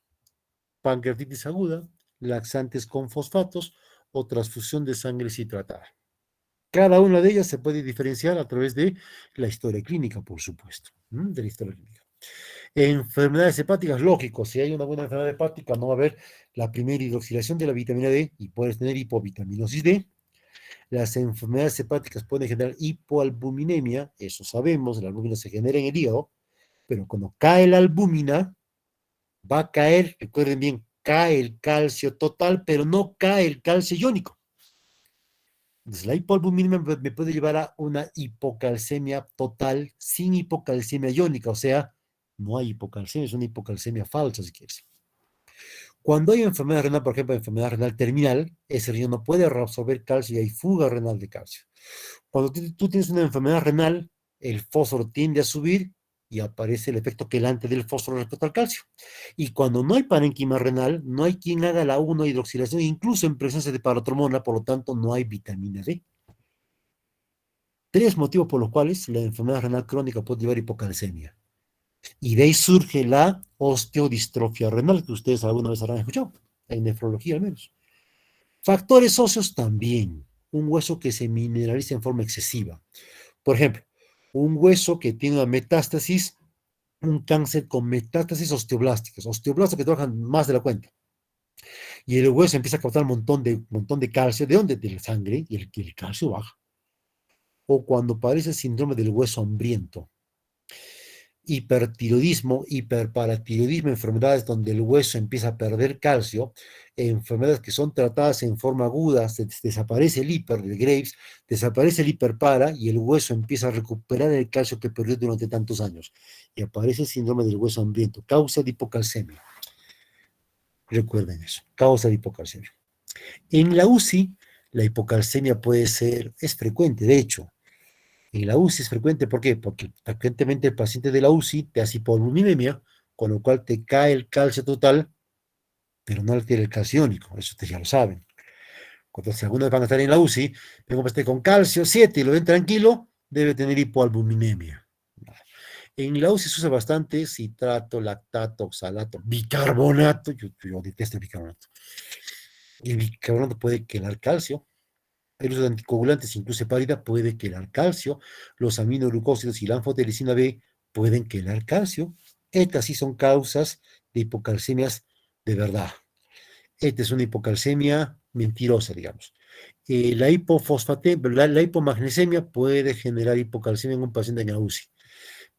S1: Pancreatitis aguda, laxantes con fosfatos o transfusión de sangre deshidratada. Cada una de ellas se puede diferenciar a través de la historia clínica, por supuesto, de la historia clínica. Enfermedades hepáticas, lógico, si hay una buena enfermedad hepática, no va a haber la primera hidroxilación de la vitamina D y puedes tener hipovitaminosis D. Las enfermedades hepáticas pueden generar hipoalbuminemia, eso sabemos, la albúmina se genera en el hígado, pero cuando cae la albúmina, va a caer, recuerden bien, cae el calcio total, pero no cae el calcio iónico. Entonces, la hipoalbuminemia me puede llevar a una hipocalcemia total sin hipocalcemia iónica, o sea, no hay hipocalcemia, es una hipocalcemia falsa, si quieres. Cuando hay enfermedad renal, por ejemplo, enfermedad renal terminal, ese riñón no puede reabsorber calcio y hay fuga renal de calcio. Cuando tú tienes una enfermedad renal, el fósforo tiende a subir y aparece el efecto quelante del fósforo respecto al calcio. Y cuando no hay parénquima renal, no hay quien haga la 1-hidroxilación, incluso en presencia de paratormona, por lo tanto no hay vitamina D. Tres motivos por los cuales la enfermedad renal crónica puede llevar a hipocalcemia. Y de ahí surge la osteodistrofia renal, que ustedes alguna vez habrán escuchado, en nefrología al menos. Factores óseos también. Un hueso que se mineraliza en forma excesiva. Por ejemplo, un hueso que tiene una metástasis, un cáncer con metástasis osteoblásticas, osteoblastos que trabajan más de la cuenta. Y el hueso empieza a captar un montón de calcio. ¿De dónde? De la sangre, y el calcio baja. O cuando padece el síndrome del hueso hambriento. Hipertiroidismo, hiperparatiroidismo, enfermedades donde el hueso empieza a perder calcio, enfermedades que son tratadas en forma aguda, desaparece el hiper de Graves, desaparece el hiperpara y el hueso empieza a recuperar el calcio que perdió durante tantos años. Y aparece el síndrome del hueso hambriento, causa de hipocalcemia. Recuerden eso, causa de hipocalcemia. En la UCI, la hipocalcemia es frecuente, de hecho. En la UCI es frecuente, ¿por qué? Porque frecuentemente el paciente de la UCI te hace hipoalbuminemia, con lo cual te cae el calcio total, pero no tiene el calcio iónico, eso ustedes ya lo saben. Cuando si algunos van a estar en la UCI, vengo a estar con calcio 7 y lo ven tranquilo, debe tener hipoalbuminemia. En la UCI se usa bastante citrato, lactato, oxalato, bicarbonato. Yo detesto el bicarbonato. El bicarbonato puede quelar calcio. El uso de anticoagulantes, incluso hepárida, puede quelar calcio. Los aminoglucósidos y la anfotericina B pueden quelar calcio. Estas sí son causas de hipocalcemias de verdad. Esta es una hipocalcemia mentirosa, digamos. La hipomagnesemia puede generar hipocalcemia en un paciente en la UCI.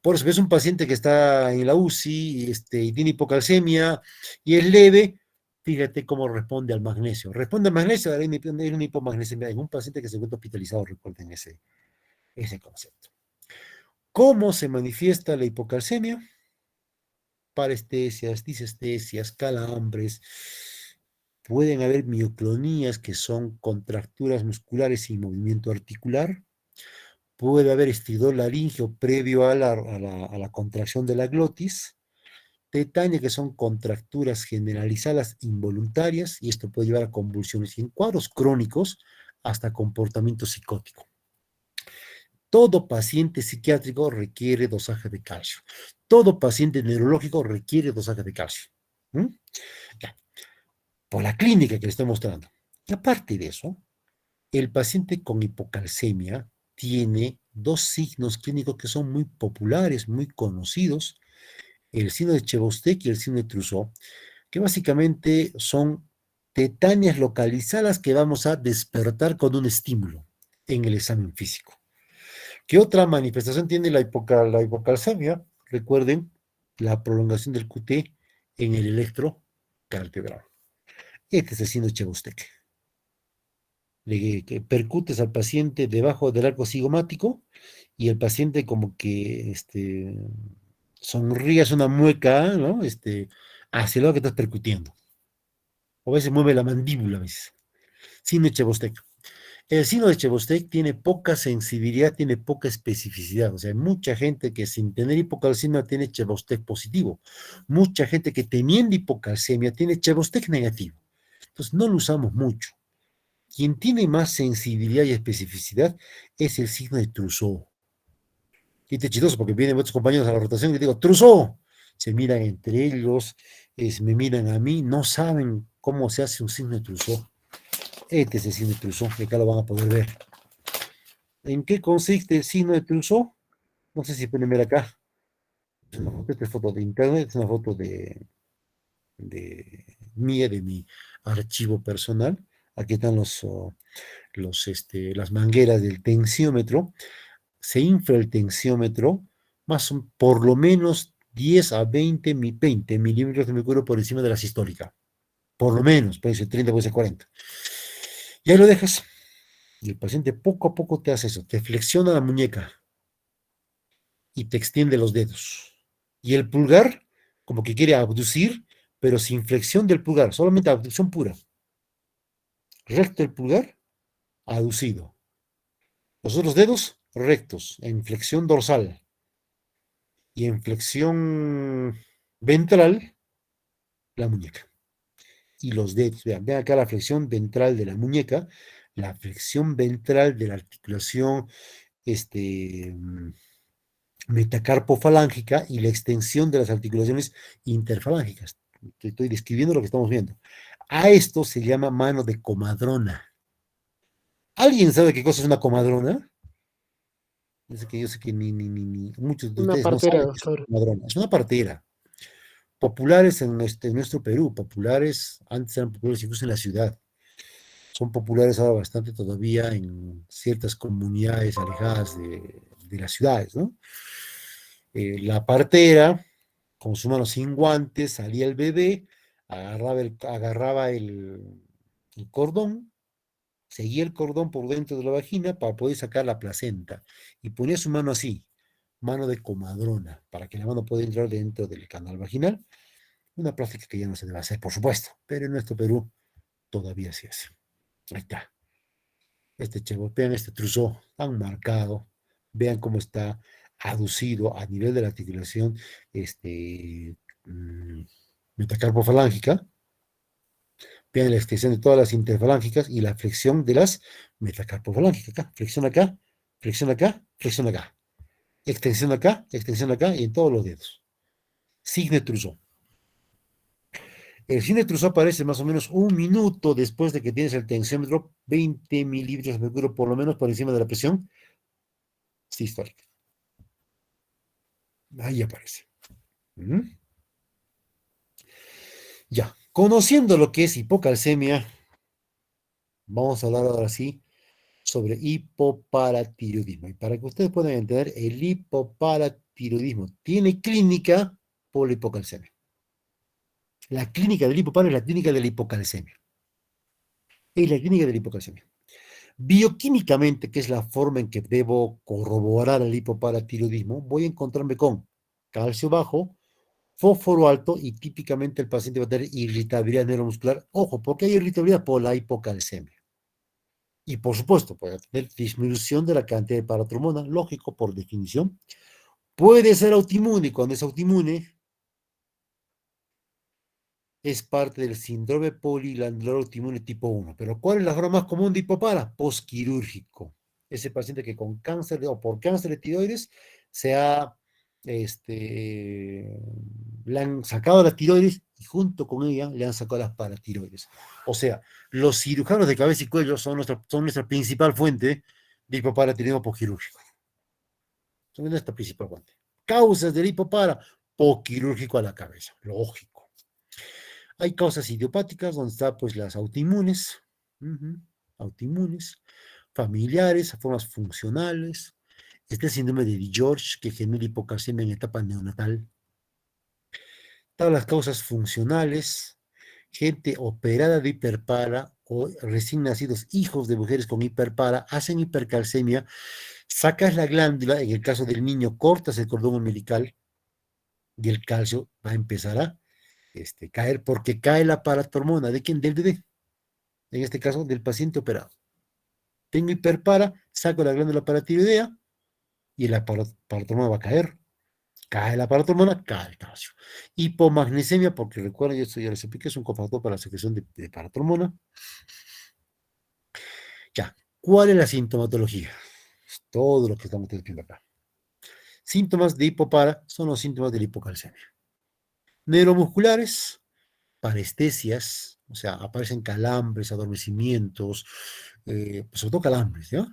S1: Por eso, es un paciente que está en la UCI y tiene hipocalcemia y es leve, fíjate cómo responde al magnesio. Responde al magnesio, hay una hipomagnesemia en un paciente que se encuentra hospitalizado, recuerden ese concepto. ¿Cómo se manifiesta la hipocalcemia? Parestesias, disestesias, calambres. Pueden haber mioclonías, que son contracturas musculares sin movimiento articular. Puede haber estridor laríngeo previo a la contracción de la glotis. Tetania, que son contracturas generalizadas involuntarias, y esto puede llevar a convulsiones y en cuadros crónicos hasta comportamiento psicótico. Todo paciente psiquiátrico requiere dosaje de calcio. Todo paciente neurológico requiere dosaje de calcio. ¿Mm? Ya, por la clínica que le estoy mostrando. Y aparte de eso, el paciente con hipocalcemia tiene dos signos clínicos que son muy populares, muy conocidos, el síndrome de Chebostek y el síndrome de Trousseau, que básicamente son tetanias localizadas que vamos a despertar con un estímulo en el examen físico. ¿Qué otra manifestación tiene la hipocalcemia? Recuerden la prolongación del QT en el electrocardiograma. Este es el síndrome de Chebostek. Que percutes al paciente debajo del arco cigomático y el paciente como que sonríe, es una mueca, ¿no? Hacia el lado que estás percutiendo. O a veces mueve la mandíbula, a veces. Síndrome de Chebostek. El síndrome de Chebostek tiene poca sensibilidad, tiene poca especificidad. O sea, hay mucha gente que sin tener hipocalcemia tiene Chebostek positivo. Mucha gente que teniendo hipocalcemia tiene Chebostek negativo. Entonces, no lo usamos mucho. Quien tiene más sensibilidad y especificidad es el signo de Trousseau. Y te chistoso porque vienen otros compañeros a la rotación y les digo, Trousseau. Se miran entre ellos, me miran a mí, no saben cómo se hace un signo de Trousseau. Este es el signo de Trousseau, y acá lo van a poder ver. ¿En qué consiste el signo de Trousseau? No sé si pueden ver acá. Esta es foto de internet, es una foto mía, de mi archivo personal. Aquí están las mangueras del tensiómetro. Se infla el tensiómetro por lo menos 10 a 20 milímetros de mercurio por encima de la sistólica. Por lo menos, puede ser 30, puede ser 40. Y ahí lo dejas. Y el paciente poco a poco te hace eso, te flexiona la muñeca y te extiende los dedos. Y el pulgar, como que quiere abducir, pero sin flexión del pulgar, solamente abducción pura. Recto el pulgar, aducido. Los otros dedos, rectos, en flexión dorsal. Y en flexión ventral, la muñeca. Y los dedos, vean acá la flexión ventral de la muñeca, la flexión ventral de la articulación metacarpofalángica y la extensión de las articulaciones interfalángicas. Te estoy describiendo lo que estamos viendo. A esto se llama mano de comadrona. ¿Alguien sabe qué cosa es una comadrona? Yo sé que ni muchos de
S2: Una
S1: ustedes no
S2: partera,
S1: saben qué es una
S2: doctor.
S1: comadrona. Es una partera. Populares en nuestro Perú, populares, antes eran populares incluso en la ciudad. Son populares ahora bastante todavía en ciertas comunidades alejadas de las ciudades, ¿no? La partera, con su mano sin guantes, salía el bebé, agarraba el cordón, seguía el cordón por dentro de la vagina para poder sacar la placenta y ponía su mano así, mano de comadrona, para que la mano pueda entrar dentro del canal vaginal. Una práctica que ya no se debe hacer, por supuesto, pero en nuestro Perú todavía se hace. Ahí está. Vean este trozo tan marcado, vean cómo está aducido a nivel de la articulación mm, metacarpofalángica, vean la extensión de todas las interfalángicas y la flexión de las metacarpofalángicas. Acá, flexión acá, flexión acá, flexión acá. extensión acá y en todos los dedos. Signe Trousseau. El signe Trousseau aparece más o menos un minuto después de que tienes el tensiómetro 20 milímetros de mercurio por lo menos por encima de la presión sistólica. Ahí aparece. ¿Mm? Ya, conociendo lo que es hipocalcemia, vamos a hablar ahora sí sobre hipoparatiroidismo. Y para que ustedes puedan entender, el hipoparatiroidismo tiene clínica por la hipocalcemia. La clínica del hipoparo es la clínica de la hipocalcemia. Es la clínica de la hipocalcemia. Bioquímicamente, que es la forma en que debo corroborar el hipoparatiroidismo, voy a encontrarme con calcio bajo, fósforo alto y típicamente el paciente va a tener irritabilidad neuromuscular. Ojo, ¿por qué hay irritabilidad? Por la hipocalcemia. Y por supuesto, puede tener disminución de la cantidad de paratromona, lógico por definición. Puede ser autoinmune y cuando es autoinmune es parte del síndrome poliglandular autoinmune tipo 1. Pero ¿cuál es la forma más común de hipopara? Postquirúrgico. Ese paciente que con cáncer o por cáncer de tiroides se ha, le han sacado la tiroides y junto con ella le han sacado las paratiroides. O sea, los cirujanos de cabeza y cuello son nuestra principal fuente de hipoparatiroidismo postquirúrgico. Son nuestra principal fuente. Causas del hipopara, postquirúrgico a la cabeza. Lógico. Hay causas idiopáticas donde están pues las autoinmunes, autoinmunes, familiares, formas funcionales, este síndrome de George que genera hipocalcemia en etapa neonatal. Todas las causas funcionales, gente operada de hiperpara o recién nacidos hijos de mujeres con hiperpara hacen hipercalcemia, sacas la glándula, en el caso del niño cortas el cordón umbilical y el calcio va a empezar a caer porque cae la paratormona. ¿De quién? Del bebé. En este caso, del paciente operado. Tengo hiperpara, saco la glándula paratiroidea y la paratormona va a caer. Cae la paratormona, cae el calcio. Hipomagnesemia, porque recuerden, esto ya les expliqué, es un cofactor para la secreción de paratormona. Ya, ¿cuál es la sintomatología? Es todo lo que estamos viendo acá. Síntomas de hipopara son los síntomas de la hipocalcemia. Neuromusculares, parestesias, o sea, aparecen calambres, adormecimientos, pues sobre todo calambres, ¿ya?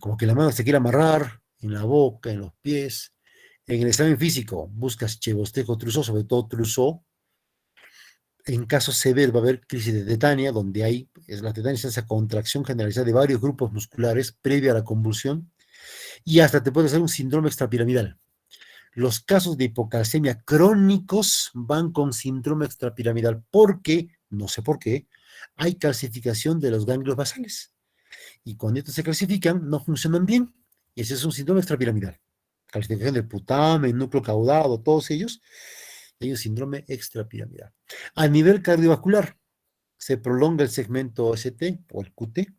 S1: Como que la mano se quiere amarrar en la boca, en los pies. En el examen físico, buscas Chevostejo Trousseau, sobre todo Trousseau. En caso severo va a haber crisis de tetania, donde la tetania es esa contracción generalizada de varios grupos musculares previa a la convulsión, y hasta te puede hacer un síndrome extrapiramidal. Los casos de hipocalcemia crónicos van con síndrome extrapiramidal porque, no sé por qué, hay calcificación de los ganglios basales. Y cuando estos se clasifican, no funcionan bien. Y ese es un síndrome extrapiramidal. Calcificación del putamen, núcleo caudado, todos ellos. Hay un síndrome extrapiramidal. A nivel cardiovascular, se prolonga el segmento ST o el QT,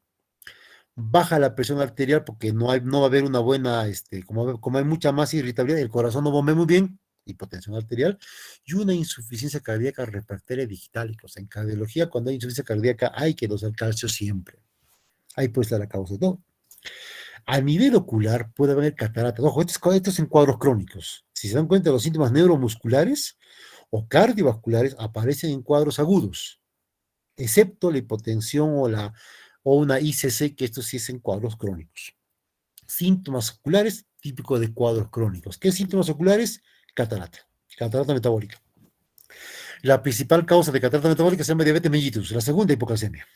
S1: baja la presión arterial porque no va a haber una buena, como hay mucha más irritabilidad, el corazón no bombea muy bien, hipotensión arterial, y una insuficiencia cardíaca refractaria digital. O sea, en cardiología, cuando hay insuficiencia cardíaca, hay que dosar calcio siempre. Ahí puede estar la causa de todo. A nivel ocular puede haber cataratas. Ojo, esto es en cuadros crónicos. Si se dan cuenta, los síntomas neuromusculares o cardiovasculares aparecen en cuadros agudos, excepto la hipotensión o una ICC, que esto sí es en cuadros crónicos. Síntomas oculares típicos de cuadros crónicos. ¿Qué síntomas oculares? Catarata, catarata metabólica. La principal causa de catarata metabólica se llama diabetes mellitus, la segunda hipocalcemia.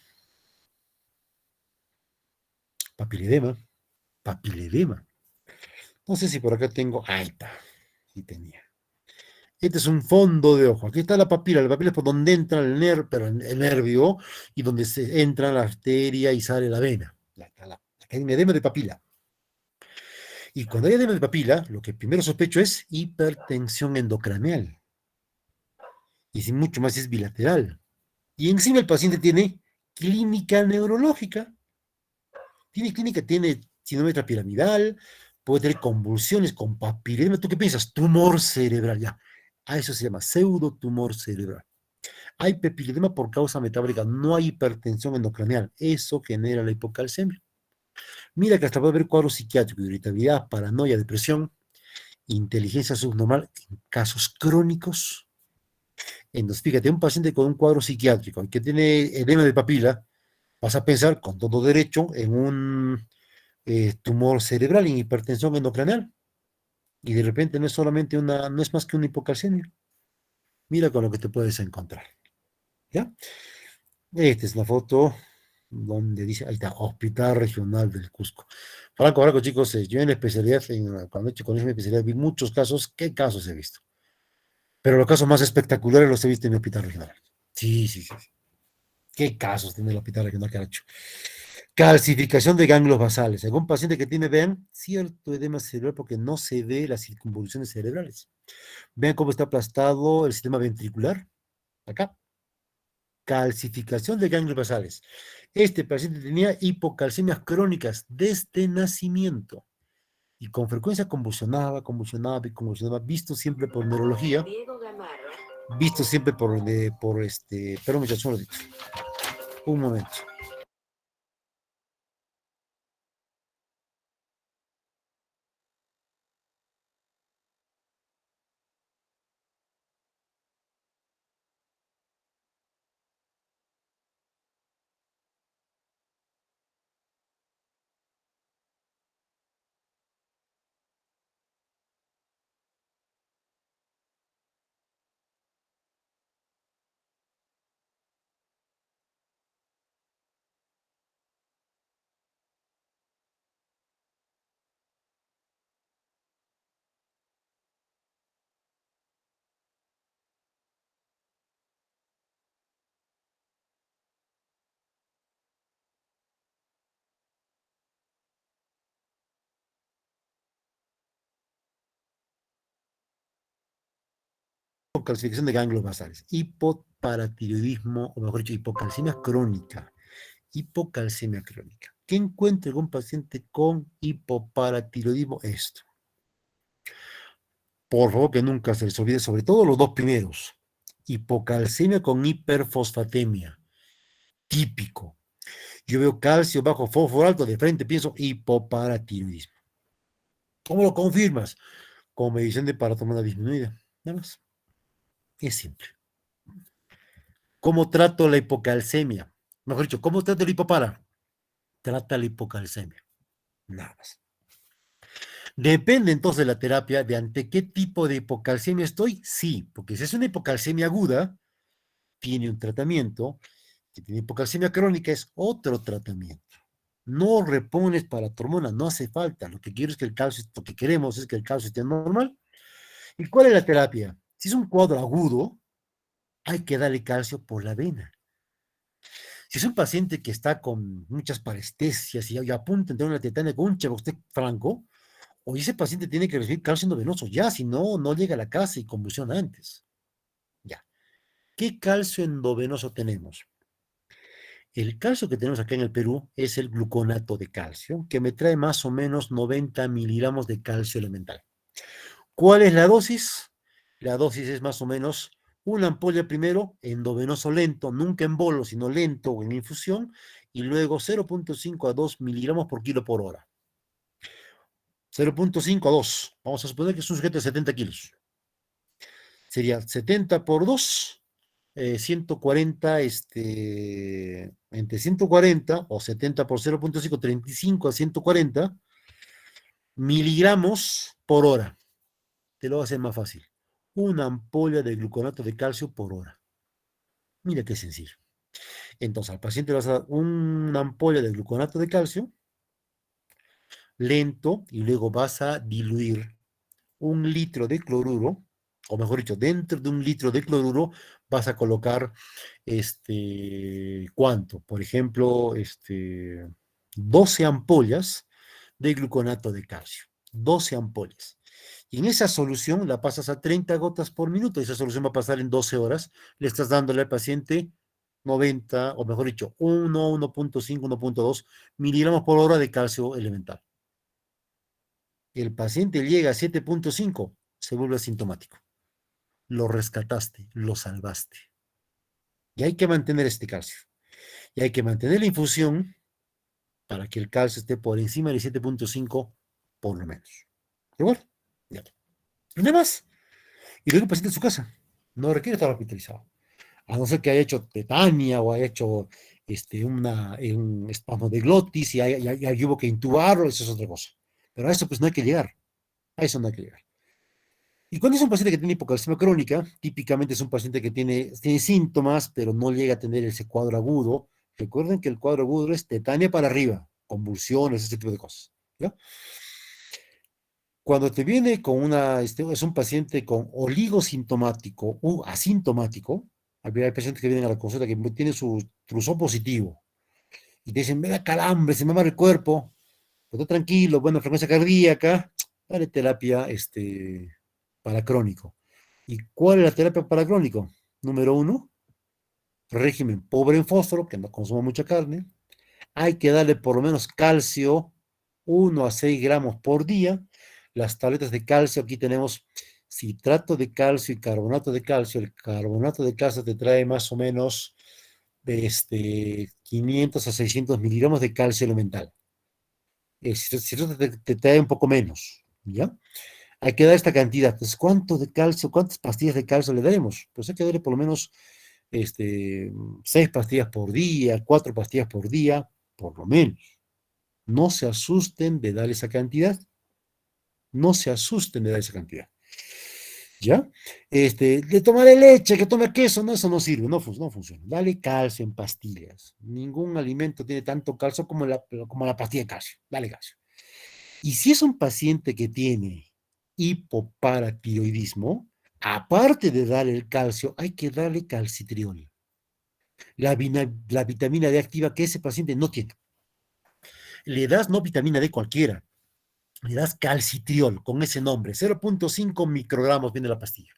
S1: Papiledema, papiledema. No sé si por acá tengo, ahí está, sí tenía. Este es un fondo de ojo. Aquí está la papila es por donde entra el nervio y donde se entra la arteria y sale la vena. Hay un edema de papila. Y cuando hay edema de papila, lo que primero sospecho es hipertensión endocraneal. Y si mucho más es bilateral. Y encima el paciente tiene clínica neurológica. Tiene sinometría piramidal, puede tener convulsiones con papilema. ¿Tú qué piensas? Tumor cerebral, ya. A eso se llama pseudotumor cerebral. Hay papiledema por causa metabólica, no hay hipertensión endocraneal. Eso genera la hipocalcemia. Mira que hasta puede haber cuadros psiquiátricos, irritabilidad, paranoia, depresión, inteligencia subnormal en casos crónicos. Entonces, fíjate, un paciente con un cuadro psiquiátrico que tiene edema de papila, vas a pensar con todo derecho en un tumor cerebral, en hipertensión endocraneal, y de repente no es solamente una, no es más que una hipocalcemia. Mira con lo que te puedes encontrar, ¿ya? Esta es una foto donde dice, ahí está, Hospital Regional del Cusco. Franco, chicos, yo en la especialidad, cuando he hecho con esa especialidad, vi muchos casos. ¿Qué casos he visto? Pero los casos más espectaculares los he visto en el Hospital Regional. Sí, sí, sí. ¿Qué casos tiene el Hospital Regional Caracho? Calcificación de ganglios basales. Algún paciente que tiene, vean, cierto edema cerebral porque no se ve las circunvoluciones cerebrales. Vean cómo está aplastado el sistema ventricular. Acá. Calcificación de ganglios basales. Este paciente tenía hipocalcemias crónicas desde nacimiento y con frecuencia convulsionaba, convulsionaba y convulsionaba, visto siempre por neurología, visto siempre pero muchachos, un momento. Calcificación de ganglios basales, hipoparatiroidismo, o mejor dicho, hipocalcemia crónica. Hipocalcemia crónica. ¿Qué encuentra algún paciente con hipoparatiroidismo? Esto. Por favor, que nunca se les olvide, sobre todo los dos primeros. Hipocalcemia con hiperfosfatemia. Típico. Yo veo calcio bajo fósforo alto, de frente pienso hipoparatiroidismo. ¿Cómo lo confirmas? Con medición de paratonina disminuida. Nada más. Es simple. ¿Cómo trato la hipocalcemia? Mejor dicho, ¿cómo trato el hipopara? Trata la hipocalcemia. Nada más. Depende entonces de la terapia, de ante qué tipo de hipocalcemia estoy. Sí, porque si es una hipocalcemia aguda, tiene un tratamiento. Si tiene hipocalcemia crónica, es otro tratamiento. No repones para tu hormona, no hace falta. Lo que quiero es que el calcio, lo que queremos es que el calcio esté normal. ¿Y cuál es la terapia? Si es un cuadro agudo, hay que darle calcio por la vena. Si es un paciente que está con muchas parestesias y a punto de entrar en una tetania con un usted franco, o ese paciente tiene que recibir calcio endovenoso ya, si no, no llega a la casa y convulsiona antes. Ya. ¿Qué calcio endovenoso tenemos? El calcio que tenemos acá en el Perú es el gluconato de calcio, que me trae más o menos 90 miligramos de calcio elemental. ¿Cuál es la dosis? La dosis es más o menos una ampolla primero, endovenoso lento, nunca en bolo, sino lento o en infusión, y luego 0,5 a 2 miligramos por kilo por hora. 0,5 a 2. Vamos a suponer que es un sujeto de 70 kilos. Sería 70 por 2, 140, entre 140 o 70 por 0,5, 35 a 140 miligramos por hora. Te lo voy a hacer más fácil. Una ampolla de gluconato de calcio por hora. Mira qué sencillo. Entonces, al paciente le vas a dar una ampolla de gluconato de calcio lento y luego vas a diluir 1 litro de cloruro, o mejor dicho, dentro de 1 litro de cloruro vas a colocar ¿cuánto? Por ejemplo, 12 ampollas de gluconato de calcio. 12 ampollas. Y en esa solución la pasas a 30 gotas por minuto. Esa solución va a pasar en 12 horas. Le estás dándole al paciente 90, o mejor dicho, 1, 1,5, 1,2 miligramos por hora de calcio elemental. El paciente llega a 7,5, se vuelve asintomático. Lo rescataste, lo salvaste. Y hay que mantener este calcio. Y hay que mantener la infusión para que el calcio esté por encima del 7,5 por lo menos. ¿De acuerdo? Ya. Nada más. Y luego el paciente en su casa. No requiere estar hospitalizado. A no ser que haya hecho tetania o haya hecho un espasmo de glotis y hubo que intubarlo, eso es otra cosa. Pero a eso pues no hay que llegar. A eso no hay que llegar. Y cuando es un paciente que tiene hipocalcemia crónica, típicamente es un paciente que tiene síntomas, pero no llega a tener ese cuadro agudo. Recuerden que el cuadro agudo es tetania para arriba, convulsiones, ese tipo de cosas. ¿Ya? Cuando te viene con es un paciente con oligosintomático u asintomático, hay pacientes que vienen a la consulta que tienen su truzón positivo y te dicen, me da calambre, se me amarra el cuerpo, pero está tranquilo, buena frecuencia cardíaca, dale terapia para crónico. ¿Y cuál es la terapia para crónico? Número uno, régimen pobre en fósforo, que no consuma mucha carne. Hay que darle por lo menos calcio, 1 a 6 gramos por día. Las tabletas de calcio, aquí tenemos citrato de calcio y carbonato de calcio. El carbonato de calcio te trae más o menos de 500 a 600 miligramos de calcio elemental. Citrato te trae un poco menos, ¿ya? Hay que dar esta cantidad. Entonces, ¿cuánto de calcio, cuántas pastillas de calcio le daremos? Pues hay que darle por lo menos 6 pastillas por día, 4 pastillas por día, por lo menos. No se asusten de dar esa cantidad. No se asusten de dar esa cantidad. ¿Ya? De tomar leche, que tome queso, no, eso no sirve, no funciona. Dale calcio en pastillas. Ningún alimento tiene tanto calcio como la pastilla de calcio. Dale calcio. Y si es un paciente que tiene hipoparatiroidismo, aparte de darle el calcio, hay que darle calcitriol, la vitamina D activa que ese paciente no tiene. Le das no vitamina D cualquiera, le das calcitriol con ese nombre, 0,5 microgramos viene la pastilla.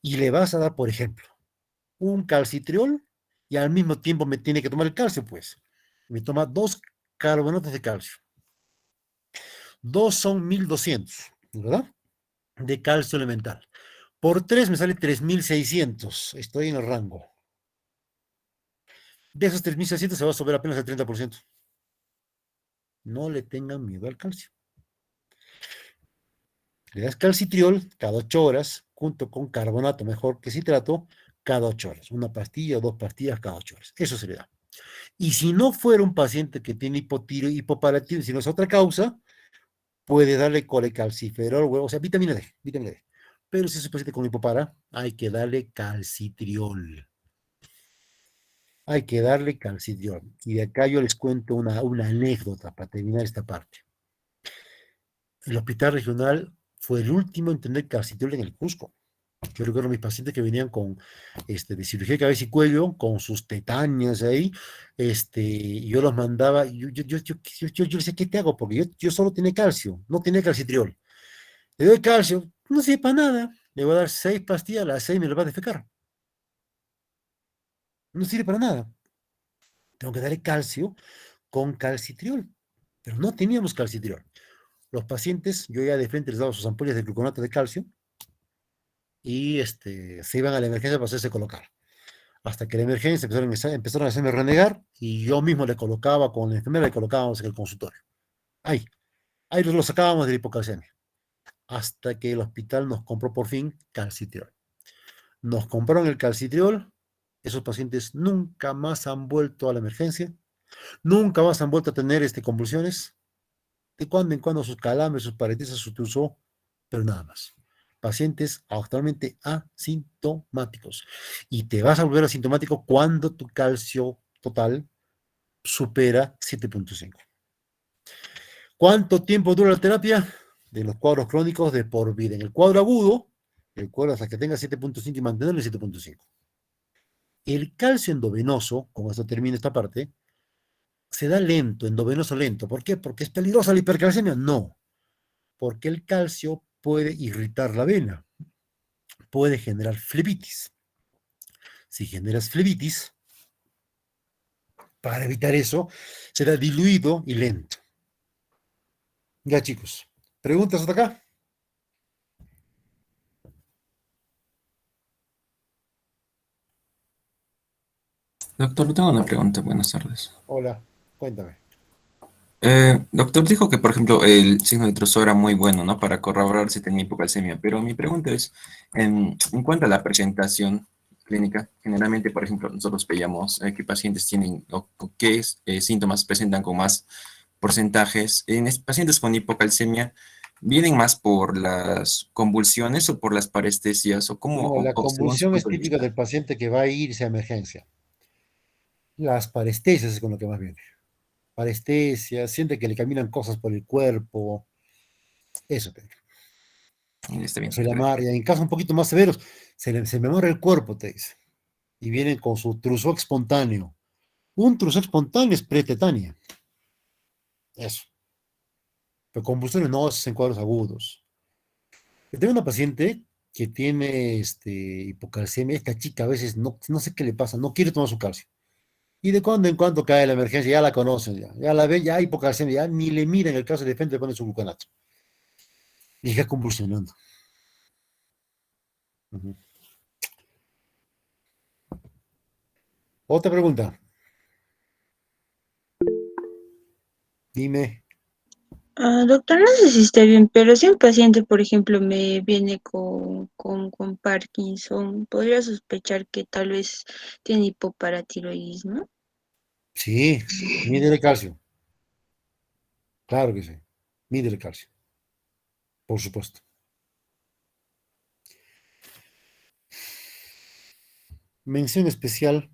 S1: Y le vas a dar, por ejemplo, un calcitriol y al mismo tiempo me tiene que tomar el calcio, pues. Me toma 2 carbonatos de calcio. Dos son 1200, ¿verdad? De calcio elemental. Por 3 me sale 3600. Estoy en el rango. De esos 3600 se va a subir apenas el 30%. No le tengan miedo al calcio. Le das calcitriol cada 8 horas, junto con carbonato, mejor que citrato, cada 8 horas. Una pastilla o 2 pastillas cada 8 horas. Eso se le da. Y si no fuera un paciente que tiene hipoparatiroidismo, si no es otra causa, puede darle colecalciferol, o sea, vitamina D, vitamina D. Pero si es un paciente con hipopara, hay que darle calcitriol. Hay que darle calcitriol. Y de acá yo les cuento una anécdota para terminar esta parte. El hospital regional fue el último en tener calcitriol en el Cusco. Yo recuerdo a mis pacientes que venían de cirugía de cabeza y cuello, con sus tetanias ahí, y yo los mandaba, y yo les decía, ¿qué te hago? Porque yo solo tenía calcio, no tenía calcitriol. Le doy calcio, no sirve para nada. Le voy a dar 6 pastillas, las 6 me las va a defecar. No sirve para nada. Tengo que darle calcio con calcitriol. Pero no teníamos calcitriol. Los pacientes, yo ya de frente les daba sus ampollas de gluconato de calcio y se iban a la emergencia para hacerse colocar. Hasta que la emergencia empezaron a hacerme renegar y yo mismo le colocaba con la enfermera, le colocábamos en el consultorio. Ahí, ahí lo sacábamos de la hipocalcemia. Hasta que el hospital nos compró por fin calcitriol. Nos compraron el calcitriol, esos pacientes nunca más han vuelto a la emergencia, nunca más han vuelto a tener convulsiones, de cuando en cuando sus calambres, sus paretesas, su tuzo, pero nada más. Pacientes actualmente asintomáticos. Y te vas a volver asintomático cuando tu calcio total supera 7,5. ¿Cuánto tiempo dura la terapia? De los cuadros crónicos de por vida. En el cuadro agudo, el cuadro hasta que tenga 7,5 y mantenerlo en 7,5. El calcio endovenoso, con esto termina esta parte, se da lento, endovenoso lento. ¿Por qué? ¿Porque es peligrosa la hipercalcemia? No, porque el calcio puede irritar la vena, puede generar flebitis. Si generas flebitis, para evitar eso, será diluido y lento. Ya, chicos, ¿preguntas hasta acá?
S2: Doctor, tengo una pregunta. Buenas tardes.
S1: Hola, cuéntame.
S2: Doctor, dijo que, por ejemplo, el signo de Trousseau era muy bueno, ¿no? Para corroborar si tenía hipocalcemia, pero mi pregunta es, en cuanto a la presentación clínica, generalmente, por ejemplo, nosotros veíamos qué pacientes tienen o qué síntomas presentan con más porcentajes. Pacientes con hipocalcemia, ¿vienen más por las convulsiones o por las parestesias o cómo,
S1: No, la
S2: o según su
S1: convulsión es
S2: punto de
S1: típica
S2: vista?
S1: del paciente que va a irse a emergencia. Las parestesias es con lo que más viene. Parestesia, siente que le caminan cosas por el cuerpo, eso te digo.
S2: Está bien,
S1: Se le
S2: doctor.
S1: amarra, y en casos un poquito más severos, se me amarra el cuerpo, te dice. Y vienen con su trusó espontáneo. Un trusó espontáneo es pretetania. Eso. Pero convulsiones no, esos en cuadros agudos. Yo tengo una paciente que tiene hipocalcemia. Esta chica a veces no sé qué le pasa, no quiere tomar su calcio. Y de cuando en cuando cae la emergencia, ya la conocen, ya la ven, ya hay hipocalcemia, ya ni le miran el caso de frente, le ponen su gluconato. Y ya convulsionando. Ujú. Otra pregunta, dime.
S3: Doctor, no sé si está bien, pero si un paciente, por ejemplo, me viene con Parkinson, podría sospechar que tal vez tiene hipoparatiroidismo.
S1: Sí, mídele calcio, claro que sí. Mídele calcio, por supuesto. Mención especial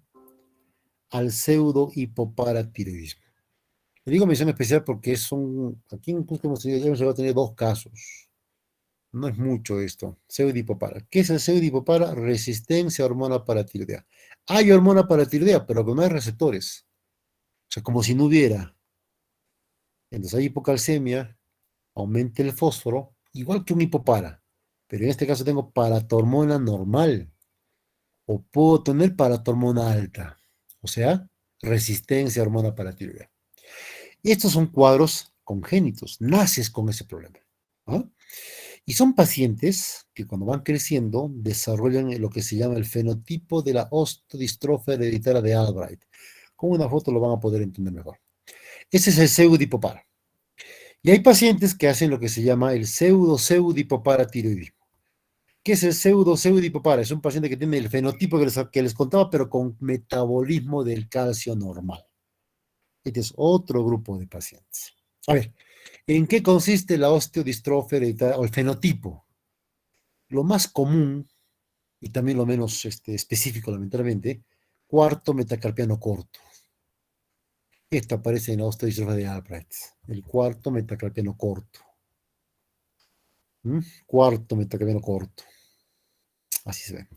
S1: al pseudo hipoparatiroidismo. Le digo mención especial porque aquí en Cusco ya hemos llegado a tener dos casos. No es mucho esto. Pseudihipopara. ¿Qué es el pseudihipopara? Resistencia a hormona paratiroidea. Hay hormona paratiroidea, pero que no hay receptores. O sea, como si no hubiera. Entonces hay hipocalcemia, aumenta el fósforo, igual que un hipopara. Pero en este caso tengo paratormona normal. O puedo tener paratormona alta. O sea, resistencia a hormona paratiroidea. Y estos son cuadros congénitos. Naces con ese problema. ¿Ah? Y son pacientes que cuando van creciendo desarrollan lo que se llama el fenotipo de la osteodistrofa hereditaria de Albright. Con una foto lo van a poder entender mejor. Ese es el pseudihipopara. Y hay pacientes que hacen lo que se llama el pseudo-pseudihipopara-tiroidismo. ¿Qué es el pseudo-pseudihipopara? Es un paciente que tiene el fenotipo que les contaba, pero con metabolismo del calcio normal. Este es otro grupo de pacientes. A ver, ¿en qué consiste la osteodistrofa hereditaria o el fenotipo? Lo más común y también lo menos específico, lamentablemente, cuarto metacarpiano corto. Esto aparece en la osteodistrofia de Albright, el cuarto metacarpiano corto. ¿Mm? Cuarto metacarpiano corto, así se ve.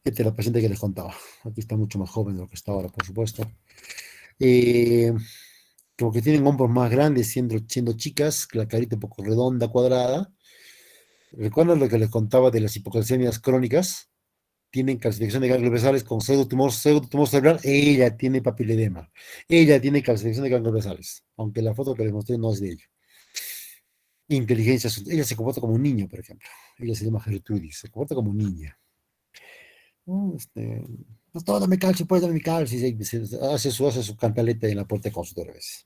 S1: Esta es la paciente que les contaba. Aquí está mucho más joven de lo que está ahora, por supuesto. Eh, Como que tienen hombros más grandes siendo chicas, la carita un poco redonda, cuadrada. ¿Recuerdan lo que les contaba de las hipocalcemias crónicas? Tienen calcificación de ganglios basales con pseudotumor cerebral, ella tiene papiledema. Ella tiene calcificación de ganglios basales, aunque la foto que les mostré no es de ella. Inteligencia, ella se comporta como un niño, por ejemplo. Ella se llama Gertrudis, se comporta como niña. No, Pastor, dame calcio, pues dame mi calcio. Y hace su cantaleta en la puerta de consultorio a veces.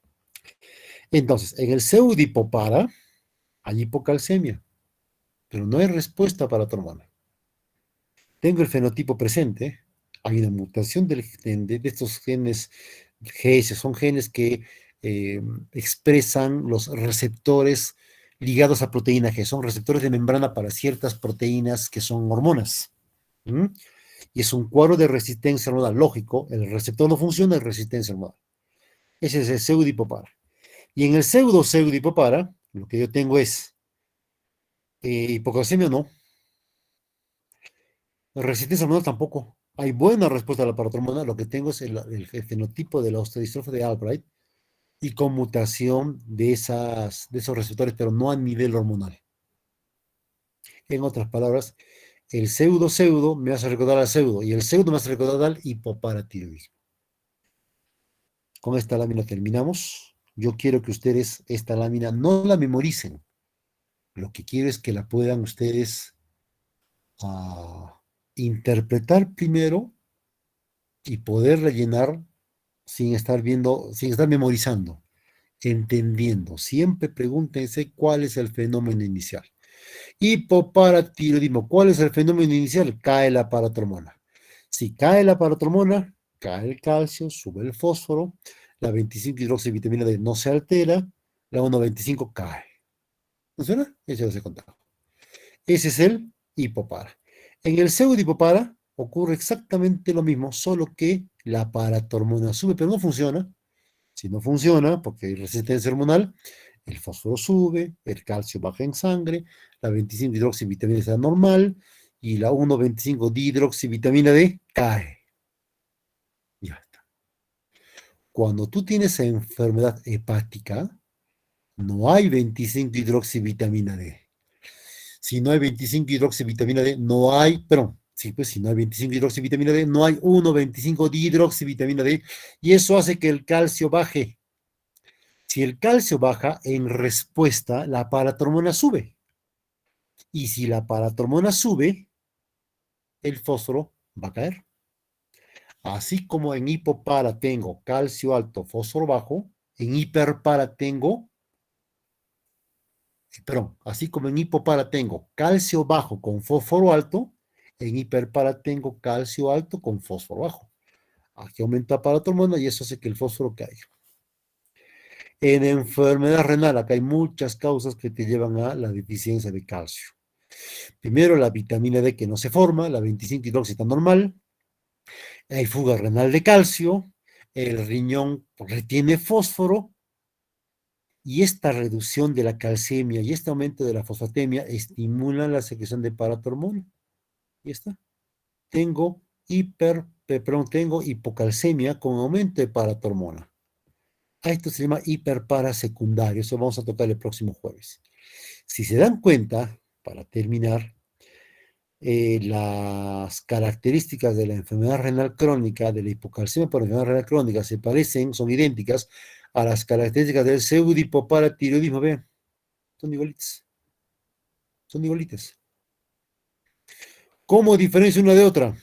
S1: Entonces, en el pseudihipopara hay hipocalcemia, pero no hay respuesta para tu hormona. Tengo el fenotipo presente, hay una mutación de estos genes GS, son genes que eh, expresan los receptores ligados a proteína G, son receptores de membrana para ciertas proteínas que son hormonas. ¿Mm? Y es un cuadro de resistencia hormonal lógico, el receptor no funciona, es resistencia hormonal. Ese es el pseudihipopara. Y en el pseudihipopara, lo que yo tengo es hipocalcemia no, resistencia hormonal tampoco. Hay buena respuesta a la paratormona. Lo que tengo es el fenotipo de la osteodistrofa de Albright y conmutación de esos receptores, pero no a nivel hormonal. En otras palabras, el pseudo me hace recordar al pseudo y el pseudo me hace recordar al hipoparatiroidismo. Con esta lámina terminamos. Yo quiero que ustedes esta lámina no la memoricen. Lo que quiero es que la puedan ustedes interpretar primero y poder rellenar sin estar viendo, sin estar memorizando. entendiendo. Siempre pregúntense cuál es el fenómeno inicial. Hipoparatiroidismo. ¿Cuál es el fenómeno inicial? Cae la paratormona. Si cae la paratormona, cae el calcio, sube el fósforo, la 25-hidroxivitamina D no se altera, la 1,25 cae. ¿Funciona? Eso ya se contaba. Ese es el hipopara. En el pseudo-hipopara ocurre exactamente lo mismo, solo que la paratormona sube, pero no funciona. Si no funciona, porque hay resistencia hormonal, el fósforo sube, el calcio baja en sangre, la 25-hidroxivitamina está normal y la 1,25-dihidroxivitamina D cae. Ya está. Cuando tú tienes enfermedad hepática, no hay 25-hidroxivitamina D. Si no hay 25-hidroxivitamina D, no hay, perdón, sí, pues si no hay 25-hidroxivitamina D, no hay 1,25-dihidroxivitamina D, y eso hace que el calcio baje. Si el calcio baja, en respuesta, la paratormona sube. Y si la paratormona sube, el fósforo va a caer. Así como en hipopara tengo calcio alto, fósforo bajo, en hiperpara tengo, perdón, así como en hipopara tengo calcio bajo con fósforo alto, en hiperpara tengo calcio alto con fósforo bajo. Aquí aumenta la paratormona y eso hace que el fósforo caiga. En enfermedad renal, acá hay muchas causas que te llevan a la deficiencia de calcio. Primero, la vitamina D que no se forma, la 25-hidroxita normal. Hay fuga renal de calcio, el riñón retiene fósforo y esta reducción de la calcemia y este aumento de la fosfatemia estimulan la secreción de paratormona. Y está. Tengo hipocalcemia con aumento de paratormona. A esto se llama hiperparasecundario. Eso vamos a tocar el próximo jueves. Si se dan cuenta, para terminar, las características de la enfermedad renal crónica, de la hipocalcemia por enfermedad renal crónica, se parecen, son idénticas a las características del pseudohipoparatiroidismo. Vean, son igualitas. Son igualitas. ¿Cómo diferencia una de otra?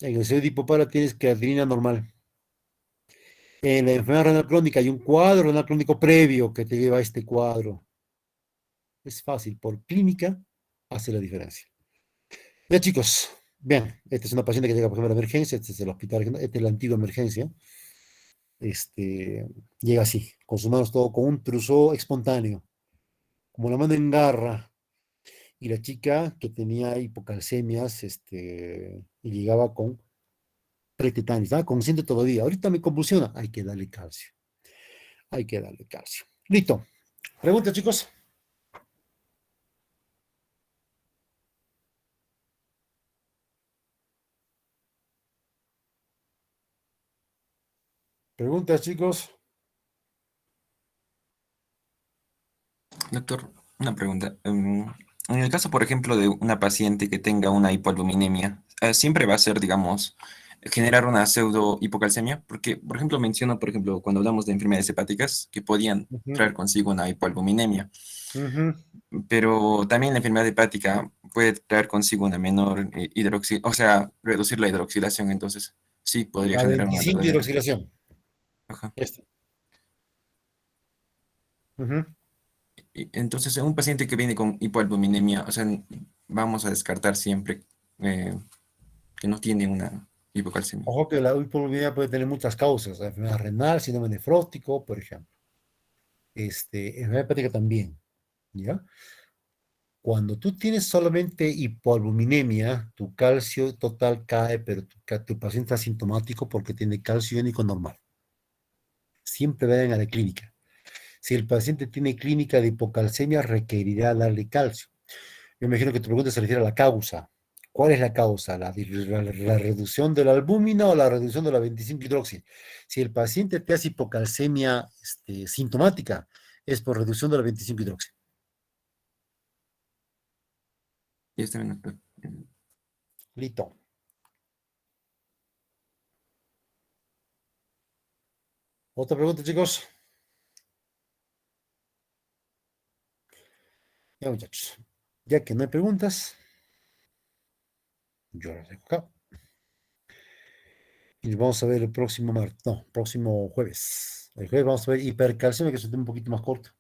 S1: En el pseudohipopara tienes creatinina normal. En la enfermedad renal crónica hay un cuadro renal crónico previo que te lleva a este cuadro. Es fácil, por clínica hace la diferencia. Ya chicos, vean, esta es una paciente que llega por ejemplo a la emergencia, este es el hospital, esta es la antigua emergencia. Llega así, con sus manos todo, con un truzó espontáneo, como la mano en garra. Y la chica que tenía hipocalcemias, y llegaba con pretetanis, estaba consciente todavía. Ahorita me convulsiona, hay que darle calcio. Hay que darle calcio. Listo. Preguntas, chicos. Preguntas, chicos.
S2: Doctor, una pregunta. En el caso, por ejemplo, de una paciente que tenga una hipoaluminemia, siempre va a ser, digamos, generar una pseudo hipocalcemia, porque, por ejemplo, menciono, por ejemplo, cuando hablamos de enfermedades hepáticas, que podían
S1: Ujú,
S2: traer consigo una hipoalbuminemia,
S1: ujú.
S2: pero también la enfermedad hepática puede traer consigo una menor o sea, reducir la hidroxilación, entonces sí podría
S1: La
S2: generar una
S1: 25
S2: verdadera.
S1: hidroxilación.
S2: Ajá.
S1: Esta. Ujú.
S2: Entonces, en un paciente que viene con hipoalbuminemia, o sea, vamos a descartar siempre eh, que no tiene una hipocalcemia.
S1: Ojo que la hipovoluminemia puede tener muchas causas. La enfermedad renal, síndrome nefrótico, por ejemplo. Enfermedad hepática también. ¿Ya? Cuando tú tienes solamente hipoalbuminemia, tu calcio total cae, pero tu paciente es asintomático porque tiene calcio iónico normal. Siempre vayan a la clínica. Si el paciente tiene clínica de hipocalcemia, requerirá darle calcio. Yo imagino que tu pregunta se refiere a la causa. ¿Cuál es la causa? ¿La reducción de la albúmina o la reducción de la 25-hidroxi? Si el paciente te hace hipocalcemia sintomática, es por reducción de la 25-hidroxi.
S2: Y está bien, doctor.
S1: Listo. ¿Otra pregunta, chicos? Ya, muchachos. Ya que no hay preguntas, yo las dejo acá. Y vamos a ver el próximo martes, no, próximo jueves. El jueves vamos a ver hipercalcemia, que es un tema un poquito más corto.